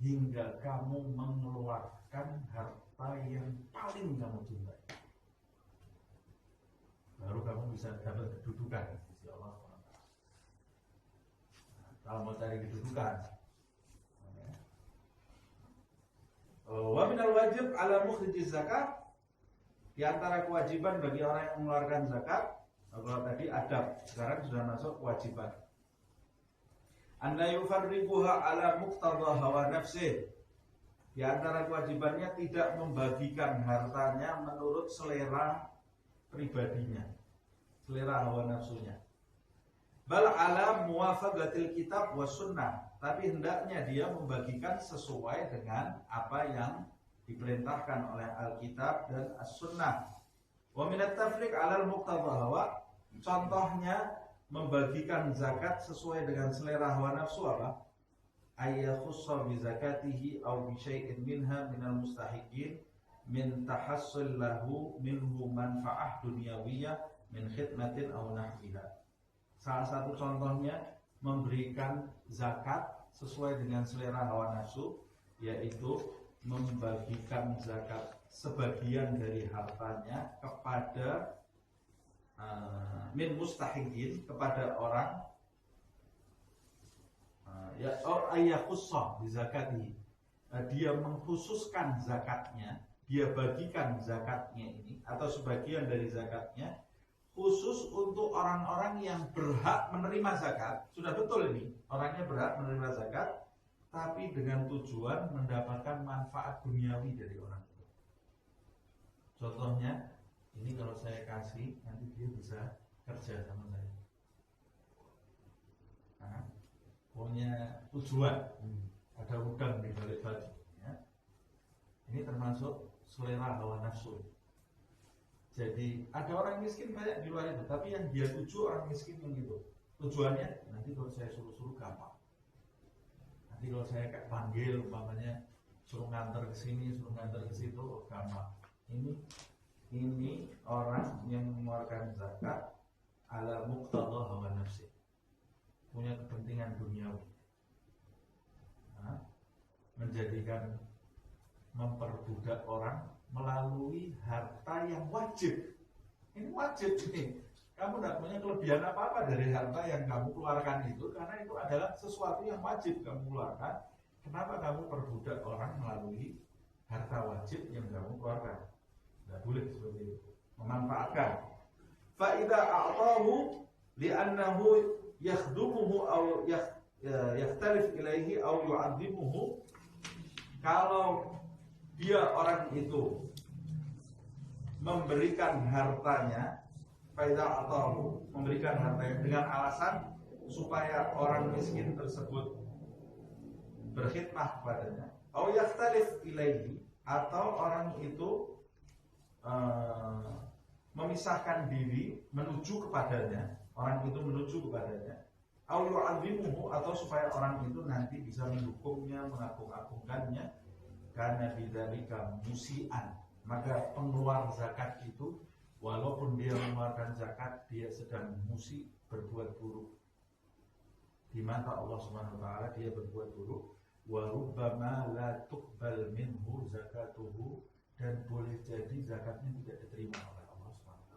hingga kamu mengeluarkan harta yang paling kamu cintai. Baru kamu bisa dapat kedudukan di sisi Allah. Kalau mau cari kedudukan, wa minal wajib ala mukhrijiz zakat, di antara kewajiban bagi orang yang mengeluarkan zakat. Kalau tadi adab, sekarang sudah masuk kewajiban. Anna yufarriquha ala muqtada hawa nafsih. Di antara kewajibannya tidak membagikan hartanya menurut selera pribadinya, selera hawa nafsunya. Bal ala muwafaqatil kitab was sunnah, tapi hendaknya dia membagikan sesuai dengan apa yang diperintahkan oleh Alkitab dan as-sunnah. Wa minat tafriq 'alal muqtada hawa, contohnya membagikan zakat sesuai dengan selera hawa nafsu apa? Ayyakhussa bi zakatihi aw bi syai'in minha minal mustahiqin min tahassul lahu minhu manfa'ah dunyawiyah min khidmatin aw nahwiha. Salah satu contohnya memberikan zakat sesuai dengan selera hawa nafsu, yaitu membagikan zakat sebagian dari hartanya kepada min mustahiqin, kepada orang ya ayyaqussa bi zakatihi, dia mengkhususkan zakatnya, dia bagikan zakatnya ini atau sebagian dari zakatnya khusus untuk orang-orang yang berhak menerima zakat. Sudah betul ini, orangnya berhak menerima zakat, tapi dengan tujuan mendapatkan manfaat duniawi dari orang itu. Contohnya, ini kalau saya kasih, nanti dia bisa kerja sama saya. Punya tujuan, ada udang di balik baju. Ya. Ini termasuk selera hawa nafsu. Jadi ada orang miskin banyak di luar itu, tapi yang dia tuju orang miskin yang gitu. Tujuannya nanti kalau saya suruh-suruh gampang. Nanti kalau saya kayak panggil umpamanya suruh nganter ke sini, suruh nganter ke situ, gampang. Ini orang yang mengeluarkan zakat ala muqtada hawa nafsi, punya kepentingan duniawi, menjadikan memperbudak orang melalui harta yang wajib. Ini wajib nih. Kamu tidak punya kelebihan apa-apa dari harta yang kamu keluarkan itu, karena itu adalah sesuatu yang wajib kamu keluarkan. Kenapa kamu perbudak orang melalui harta wajib yang kamu keluarkan? Tidak boleh seperti itu. Memanfaatkan. Fa'idha a'tahu li'annahu yakhdumuhu aw yakhtalif ilaihi aw yu'adzimuhu. Kalau dia orang itu memberikan hartanya, fa'idha a'tahu, memberikan hartanya dengan alasan supaya orang miskin tersebut berkhidmah kepadanya, aw yakhtalif ilaihi, atau orang itu memisahkan diri menuju kepadanya, orang itu menuju kepadanya, au yu'adzimuhu, atau supaya orang itu nanti bisa mendukungnya, mengagung-agungkannya, karena bidzalika musian, maka pengeluar zakat itu walaupun dia mengeluarkan zakat, dia sedang musi, berbuat buruk di mata Allah Subhanahu wa taala, dia berbuat buruk. Wa rubbama la tuqbal minhu zakatuhu, dan boleh jadi zakatnya tidak diterima oleh Allah SWT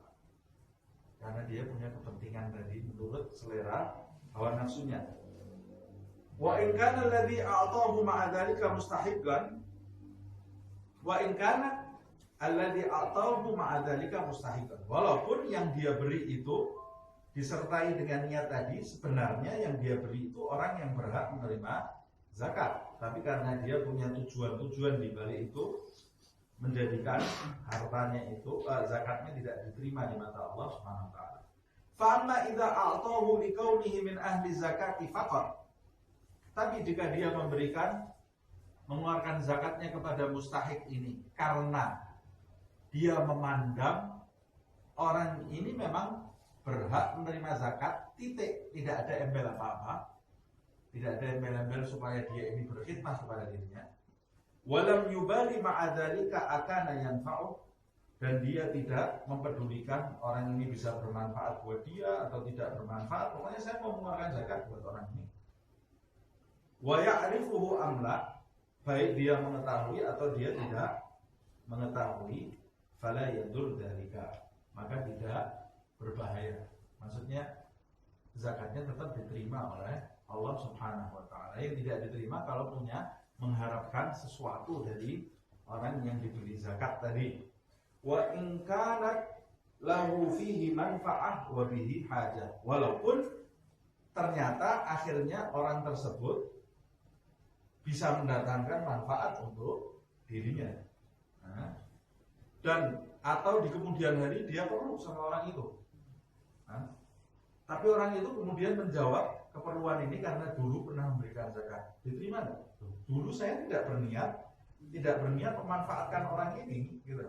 karena dia punya kepentingan tadi menurut selera hawa nafsunya. Wa in kana alladhi a'tahu ma'a dzalika mustahiqqan, wa in kana alladhi a'tahu ma'a dzalika mustahiqqan, walaupun yang dia beri itu disertai dengan niat tadi, sebenarnya yang dia beri itu orang yang berhak menerima zakat, tapi karena dia punya tujuan-tujuan di balik itu, menjadikan hartanya itu zakatnya tidak diterima di mata Allah Subhanahu wa taala. Fa amma idza a'tahu likaunihi min ahli zakati faqat. Tapi jika dia mengeluarkan zakatnya kepada mustahik ini karena dia memandang orang ini memang berhak menerima zakat, titik, tidak ada embel apa-apa, tidak ada embel-embel supaya dia ini berkhidmat kepada dirinya. Walam yubali ma'adzalika akana yanfa'u, dan dia tidak mempedulikan orang ini bisa bermanfaat buat dia atau tidak bermanfaat, pokoknya saya mau mengeluarkan zakat buat orang ini. Wa ya'rifuhu amla, baik dia mengetahui atau dia tidak mengetahui, fala yadur dzalika, maka tidak berbahaya. Maksudnya zakatnya tetap diterima oleh Allah Subhanahu wa taala. Yang tidak diterima kalau punya mengharapkan sesuatu dari orang yang diberi zakat tadi. Wa in kanat lahu fihi manfa'ah wa bihi hajah, walaupun ternyata akhirnya orang tersebut bisa mendatangkan manfaat untuk dirinya, dan atau di kemudian hari dia perlu sama orang itu, tapi orang itu kemudian menjawab keperluan ini karena dulu pernah memberikan zakat, diterima enggak? Dulu saya tidak berniat memanfaatkan orang ini, gitu.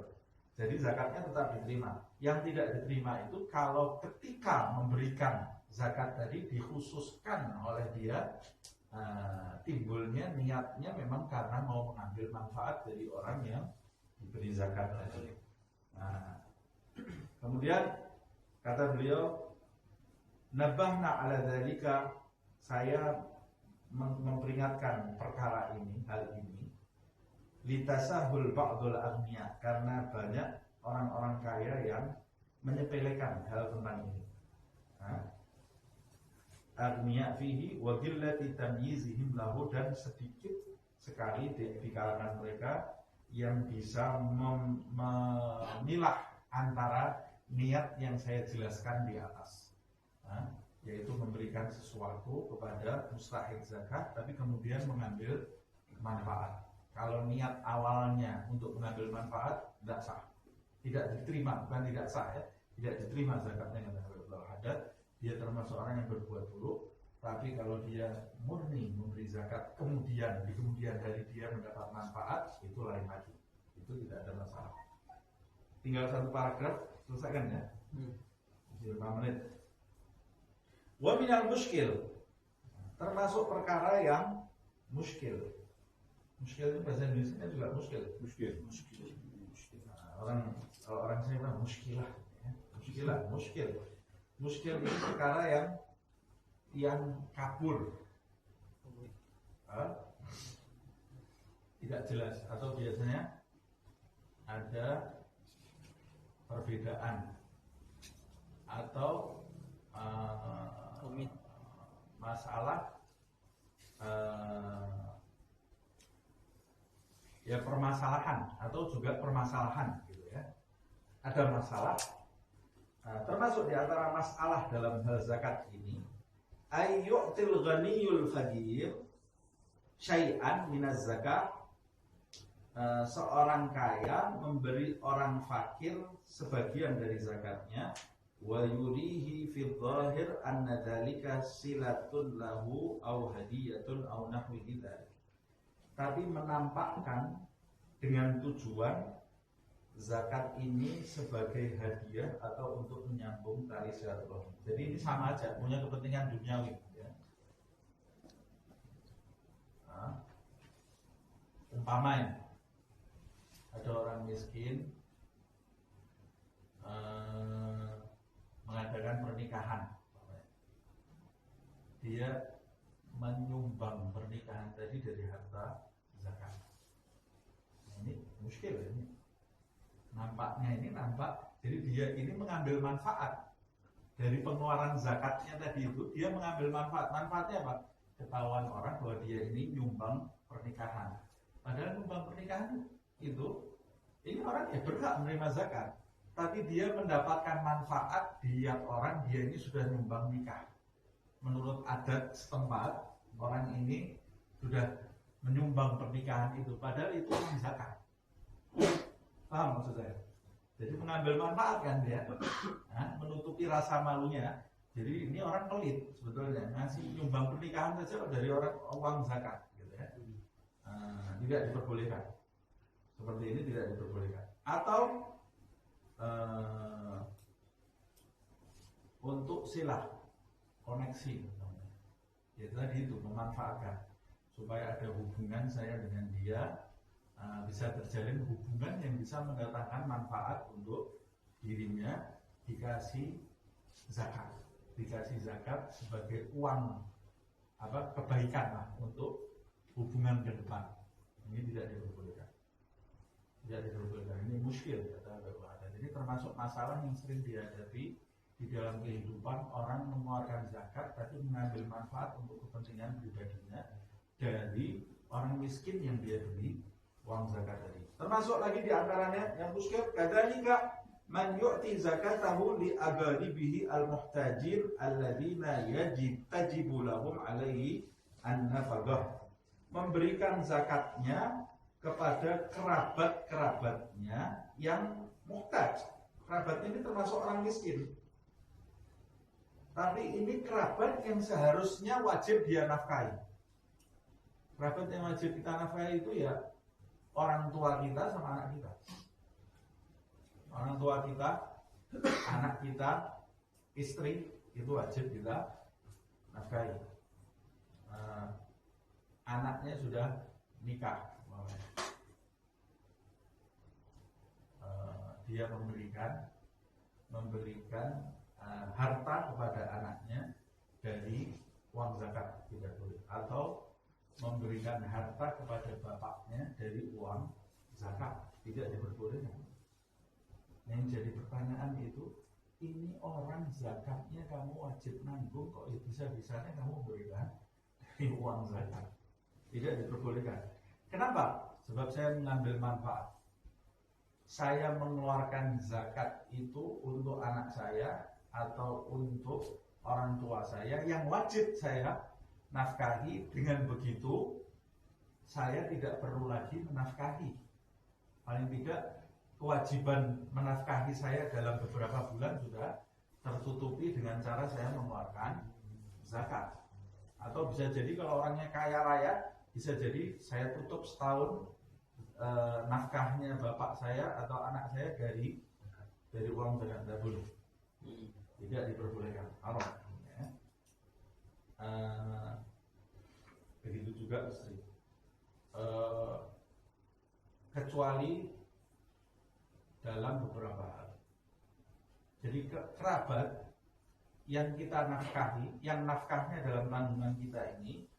Jadi zakatnya tetap diterima. Yang tidak diterima itu kalau ketika memberikan zakat tadi dikhususkan oleh dia, timbulnya niatnya memang karena mau mengambil manfaat dari orang yang diberi zakat tadi. Kemudian kata beliau, nabahna ala dzalika, saya memperingatkan perkara ini, hal ini, litasahul ba'dul aghniya, karena banyak orang-orang kaya yang menyepelekan hal tentang ini. Aghniya fihi wa qillati tamyizihim lahu, dan sedikit sekali di kalangan mereka yang bisa memilah antara niat yang saya jelaskan di atas, yaitu memberikan sesuatu kepada mustahik zakat tapi kemudian mengambil manfaat. Kalau niat awalnya untuk mengambil manfaat, tidak sah, tidak diterima, bukan tidak sah ya, tidak diterima zakatnya kata Abdul Haddad. Dia termasuk orang yang berbuat buruk. Tapi kalau dia murni memberi zakat, kemudian di kemudian hari dia mendapat manfaat, itu lain lagi, itu tidak ada masalah. tinggal satu paragraf selesaikan ya. Masih 5 menit. Wa minal muskil, termasuk perkara yang muskil. Muskil itu bahasa Indonesia juga muskil. Nah, kalau orang saya bilang muskilah, ya. Muskil itu perkara yang kabur, tidak jelas, atau biasanya ada perbedaan atau masalah ya permasalahan atau juga permasalahan gitu ya. Ada masalah. Termasuk di antara masalah dalam hal zakat ini, ayyu'til ghaniyul faqir syai'an minaz zakat. Seorang kaya memberi orang fakir sebagian dari zakatnya, wa yurihi fil zahir anna dzalika silatun lahu aw hadiyatun aw nahwi dzalik. Tapi menampakkan dengan tujuan zakat ini sebagai hadiah atau untuk menyambung tali silaturahmi. Jadi ini sama aja, punya kepentingan duniawi ya. Umpamanya ada orang miskin mengadakan pernikahan, dia menyumbang pernikahan tadi dari harta zakat. Nah, ini muskil ini. Nampaknya ini jadi dia ini mengambil manfaat dari pengeluaran zakatnya tadi itu, dia mengambil manfaat. Manfaatnya apa? Ketahuan orang bahwa dia ini nyumbang pernikahan. Padahal nyumbang pernikahan itu ini orang ya berhak menerima zakat, tapi dia mendapatkan manfaat dia ini sudah nyumbang nikah. Menurut adat setempat, orang ini sudah menyumbang pernikahan itu, padahal itu uang zakat. Paham maksud saya? Jadi mengambil manfaat kan dia, menutupi rasa malunya. Jadi ini orang pelit sebetulnya, ngasih nyumbang pernikahan saja dari orang uang zakat, gitu ya. Tidak diperbolehkan. Seperti ini tidak diperbolehkan. Atau untuk silah, koneksi, ya tadi itu memanfaatkan supaya ada hubungan saya dengan dia, bisa terjalin hubungan yang bisa mendatangkan manfaat untuk dirinya, dikasih zakat sebagai uang kebaikan lah untuk hubungan ke depan. Ini tidak diperbolehkan. Ini muskil kata ada. Jadi termasuk masalah yang sering dihadapi di dalam kehidupan, orang mengeluarkan zakat tapi mengambil manfaat untuk kepentingan pribadinya dari orang miskin yang dia beri uang zakat tadi. Termasuk lagi di antaranya yang muskil, kadzalika man yu'ti zakatahu li aghalibihi al-muhtajir alladziina tajibu lahum 'alaihi an-nafaqah. Memberikan zakatnya kepada kerabat-kerabatnya yang muhtaj. Kerabat ini termasuk orang miskin. Tapi ini kerabat yang seharusnya wajib dia nafkahi. Kerabat yang wajib kita nafkahi itu ya orang tua kita sama anak kita. Orang tua kita, anak kita, istri itu wajib kita nafkahi. Anaknya sudah nikah, dia memberikan harta kepada anaknya dari uang zakat tidak boleh, atau memberikan harta kepada bapaknya dari uang zakat tidak diperbolehkan. Yang jadi pertanyaan itu, ini orang zakatnya kamu wajib nanggung, kok bisa-bisanya kamu berikan dari uang zakat? Tidak diperbolehkan. Kenapa? Sebab saya mengambil manfaat. Saya mengeluarkan zakat itu untuk anak saya atau untuk orang tua saya yang wajib saya nafkahi. Dengan begitu saya tidak perlu lagi menafkahi. Paling tidak kewajiban menafkahi saya dalam beberapa bulan sudah tertutupi dengan cara saya mengeluarkan zakat. Atau bisa jadi kalau orangnya kaya raya, bisa jadi saya tutup setahun nafkahnya bapak saya atau anak saya dari dari uang zakat, tidak boleh, tidak diperbolehkan, haram. Ya. Begitu juga istri, kecuali dalam beberapa hal. Jadi kerabat yang kita nafkahi, yang nafkahnya dalam tanggungan kita ini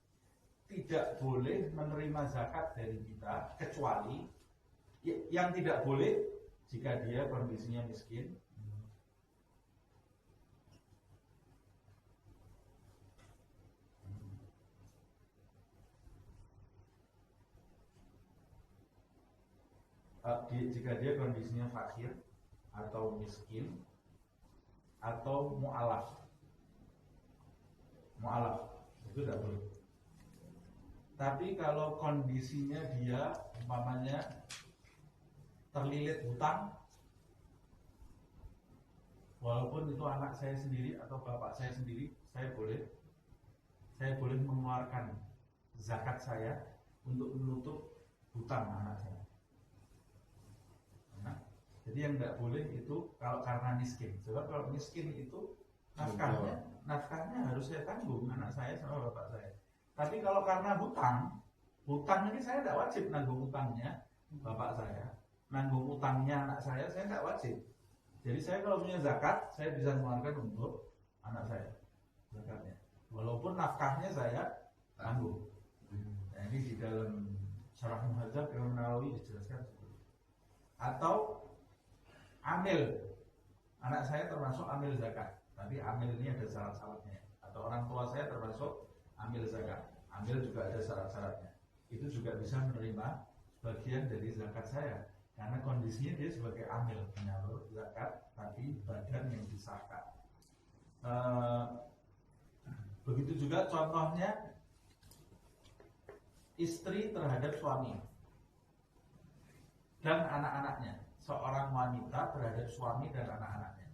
tidak boleh menerima zakat dari kita, kecuali yang tidak boleh jika dia kondisinya miskin, jika dia kondisinya fakir atau miskin atau mu'alaf itu tidak boleh. Tapi kalau kondisinya dia umpamanya terlilit hutang, walaupun itu anak saya sendiri atau bapak saya sendiri, saya boleh mengeluarkan zakat saya untuk menutup hutang anak saya. Nah, jadi yang tidak boleh itu kalau karena miskin. Sebab kalau miskin itu nafkahnya harus saya tanggung, anak saya sama bapak saya. Tapi kalau karena hutang ini saya tidak wajib nanggung hutangnya bapak saya, nanggung hutangnya anak saya tidak wajib. Jadi saya kalau punya zakat, saya bisa mengeluarkan untuk anak saya zakatnya, walaupun nafkahnya saya tanggung. Nah, ini di dalam Syarah Muhadzab Imam Nawawi dijelaskan seperti itu. Atau amil, anak saya termasuk amil zakat, tapi amil ini ada syarat-syaratnya. Atau orang tua saya termasuk amil zakat, amil juga ada syarat-syaratnya. Itu juga bisa menerima bagian dari zakat saya, karena kondisinya dia sebagai amil penyalur zakat, tapi badan yang disahkan. Begitu juga contohnya istri terhadap suami dan anak-anaknya, seorang wanita terhadap suami dan anak-anaknya.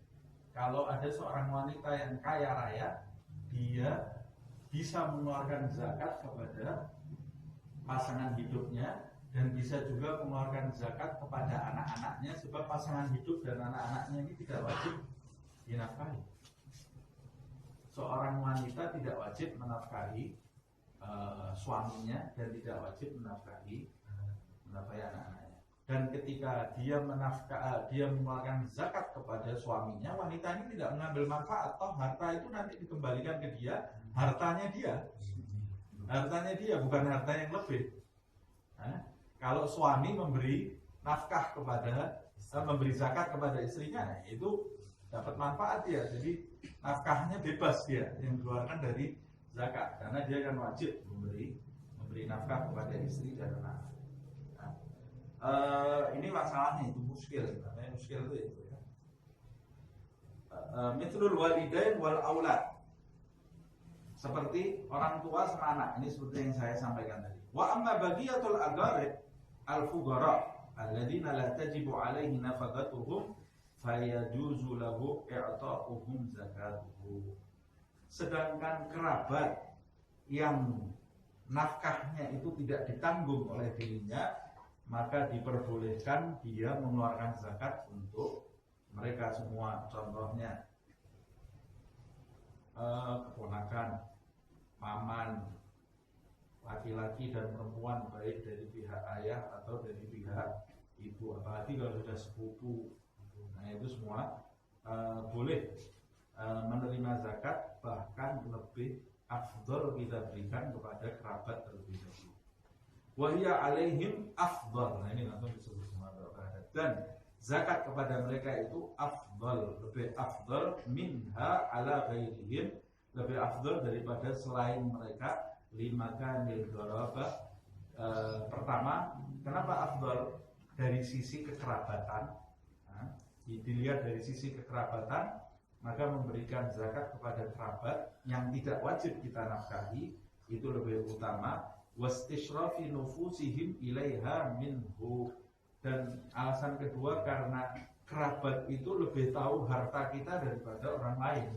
Kalau ada seorang wanita yang kaya raya, dia bisa mengeluarkan zakat kepada pasangan hidupnya dan bisa juga mengeluarkan zakat kepada anak-anaknya, sebab pasangan hidup dan anak-anaknya ini tidak wajib dinafkahi. Seorang wanita tidak wajib menafkahi suaminya dan tidak wajib menafkahi anak-anaknya. Dan ketika dia mengeluarkan zakat kepada suaminya, wanita ini tidak mengambil manfaat, toh harta itu nanti dikembalikan ke dia, hartanya dia bukan harta yang lebih. Kalau suami memberi nafkah memberi zakat kepada istrinya, itu dapat manfaat dia, jadi nafkahnya bebas dia yang dikeluarkan dari zakat, karena dia kan wajib memberi nafkah kepada istri dan anak. Ini masalahnya itu muskil, namanya muskil itu ya. Mithlul walidain wal aulad, seperti orang tua sama anak, ini seperti yang saya sampaikan tadi. Wa amma bagiyatul aqarib al fuqara alladzina la tajibu alaihi nafaqatuhum fayajuzu lahu i'ta'uhum zakatuhu. Sedangkan kerabat yang nafkahnya itu tidak ditanggung oleh dirinya, maka diperbolehkan dia mengeluarkan zakat untuk mereka semua. Contohnya keponakan, paman, laki-laki dan perempuan, baik dari pihak ayah atau dari pihak ibu, apalagi kalau sudah sepupu. Nah itu semua boleh menerima zakat, bahkan lebih afdol kita berikan kepada kerabat terlebih dahulu. Wahia alaihim afdol. Nah ini langsung disebut semua kerabat. Dan zakat kepada mereka itu afdol, lebih afdol minha ala ghairihim, lebih afdol daripada selain mereka. Lima kanil dorobah. Pertama, kenapa afdol? Dari sisi kekerabatan. Dilihat dari sisi kekerabatan, maka memberikan zakat kepada kerabat yang tidak wajib kita nafkahi itu lebih utama. Wastishrafi nufusihim ilaiha minhu. Dan alasan kedua, karena kerabat itu lebih tahu harta kita daripada orang lain.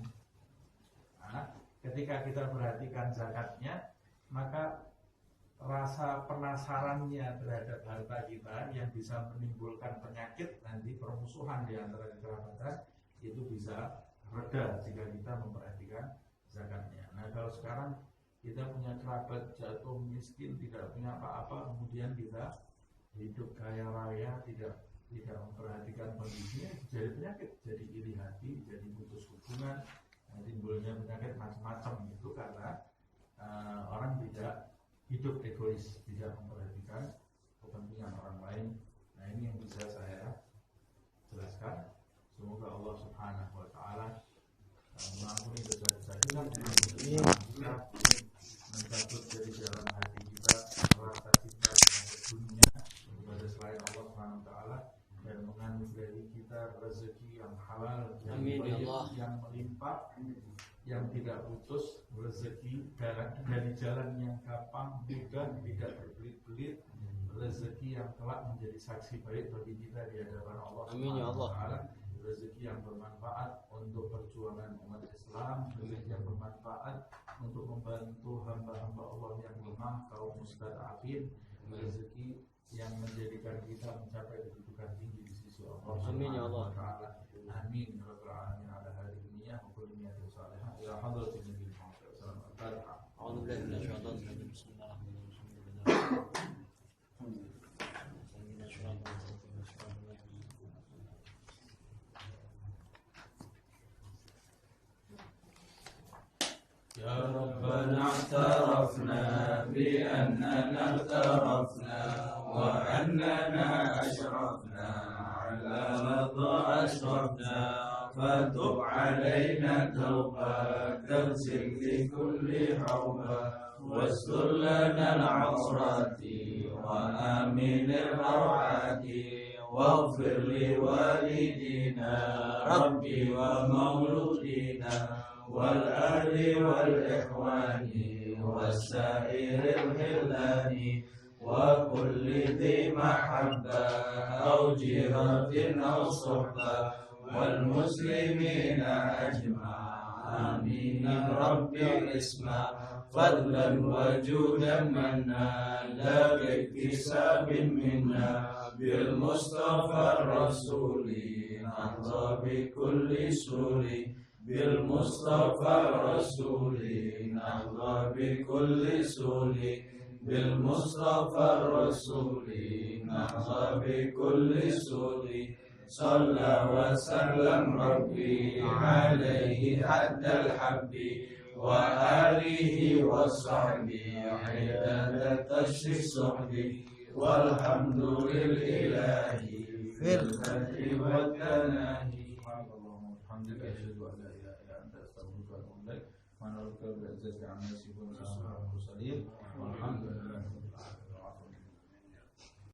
Ketika kita perhatikan zakatnya, maka rasa penasarannya terhadap harta kita yang bisa menimbulkan penyakit, nanti permusuhan di antara kekerabatan itu bisa reda jika kita memperhatikan zakatnya. Nah, kalau sekarang kita punya kerabat jatuh miskin, tidak punya apa-apa, kemudian kita hidup kaya raya, tidak memperhatikan kondisinya, jadi penyakit, jadi iri hati, jadi putus hubungan, timbulnya penyakit macam-macam itu karena orang tidak hidup egois, tidak memperhatikan kepentingan orang lain. Nah, ini yang bisa saya jelaskan. Semoga Allah Subhanahu wa Ta'ala mengampuni dosa-dosa kita, mencabut dari jalan hati kita rasa cinta kepada dunia kepada selain Allah Subhanahu wa Ta'ala, dan menganugerahi kita rezeki yang halal, yang baik, yang melimpah, yang tidak putus, rezeki dari jalan yang gampang, mudah, tidak berbelit-belit, rezeki yang kelak menjadi saksi baik bagi kita di hadapan Allah Subhanahu wa Ta'ala, rezeki yang bermanfaat untuk perjuangan umat Islam, rezeki yang bermanfaat untuk membantu hamba-hamba Allah yang lemah, kaum mustad'afin, rezeki yang menjadikan kita mencapai kedudukan tinggi di sisi Allah Subhanahu wa Ta'ala. Amin ya rabbal alamin. Ala hadhihi dunya wa kulli niyatin salihah ila hadratin nabi Muhammad sallallahu alaihi wasallam. A'udzu billahi minasy syaithanir rajim. Bismillahirrahmanirrahim. يا ربنا اعترفنا بأننا اغترفنا وأننا أشرفنا على رضا أشرفنا، فتب علينا توبة تغسل في كل حوبة، واستر لنا العصرات وآمن الروعات، واغفر لوالدينا ربي ومولودينا والأهل والإخوان والسائر الخلان، وكل ذي محبة أو جيرة أو صحبة، والمسلمين أجمع آمين ربي اسمع، فضلا وجودا منا لا باكتساب منا، بالمصطفى الرسول نحظى بكل سور، بالمصطفى الرسول نحظى بكل سور، بالمصطفى الرسول نحظى بكل سور، صلى وسلم ربي عليه حد الحب، وآله وصحبه عدد تشري صحبه، والحمد لله في الفتح والتناهي. Manfaatkan belajar kami sibuk sesuatu salim. Alhamdulillah.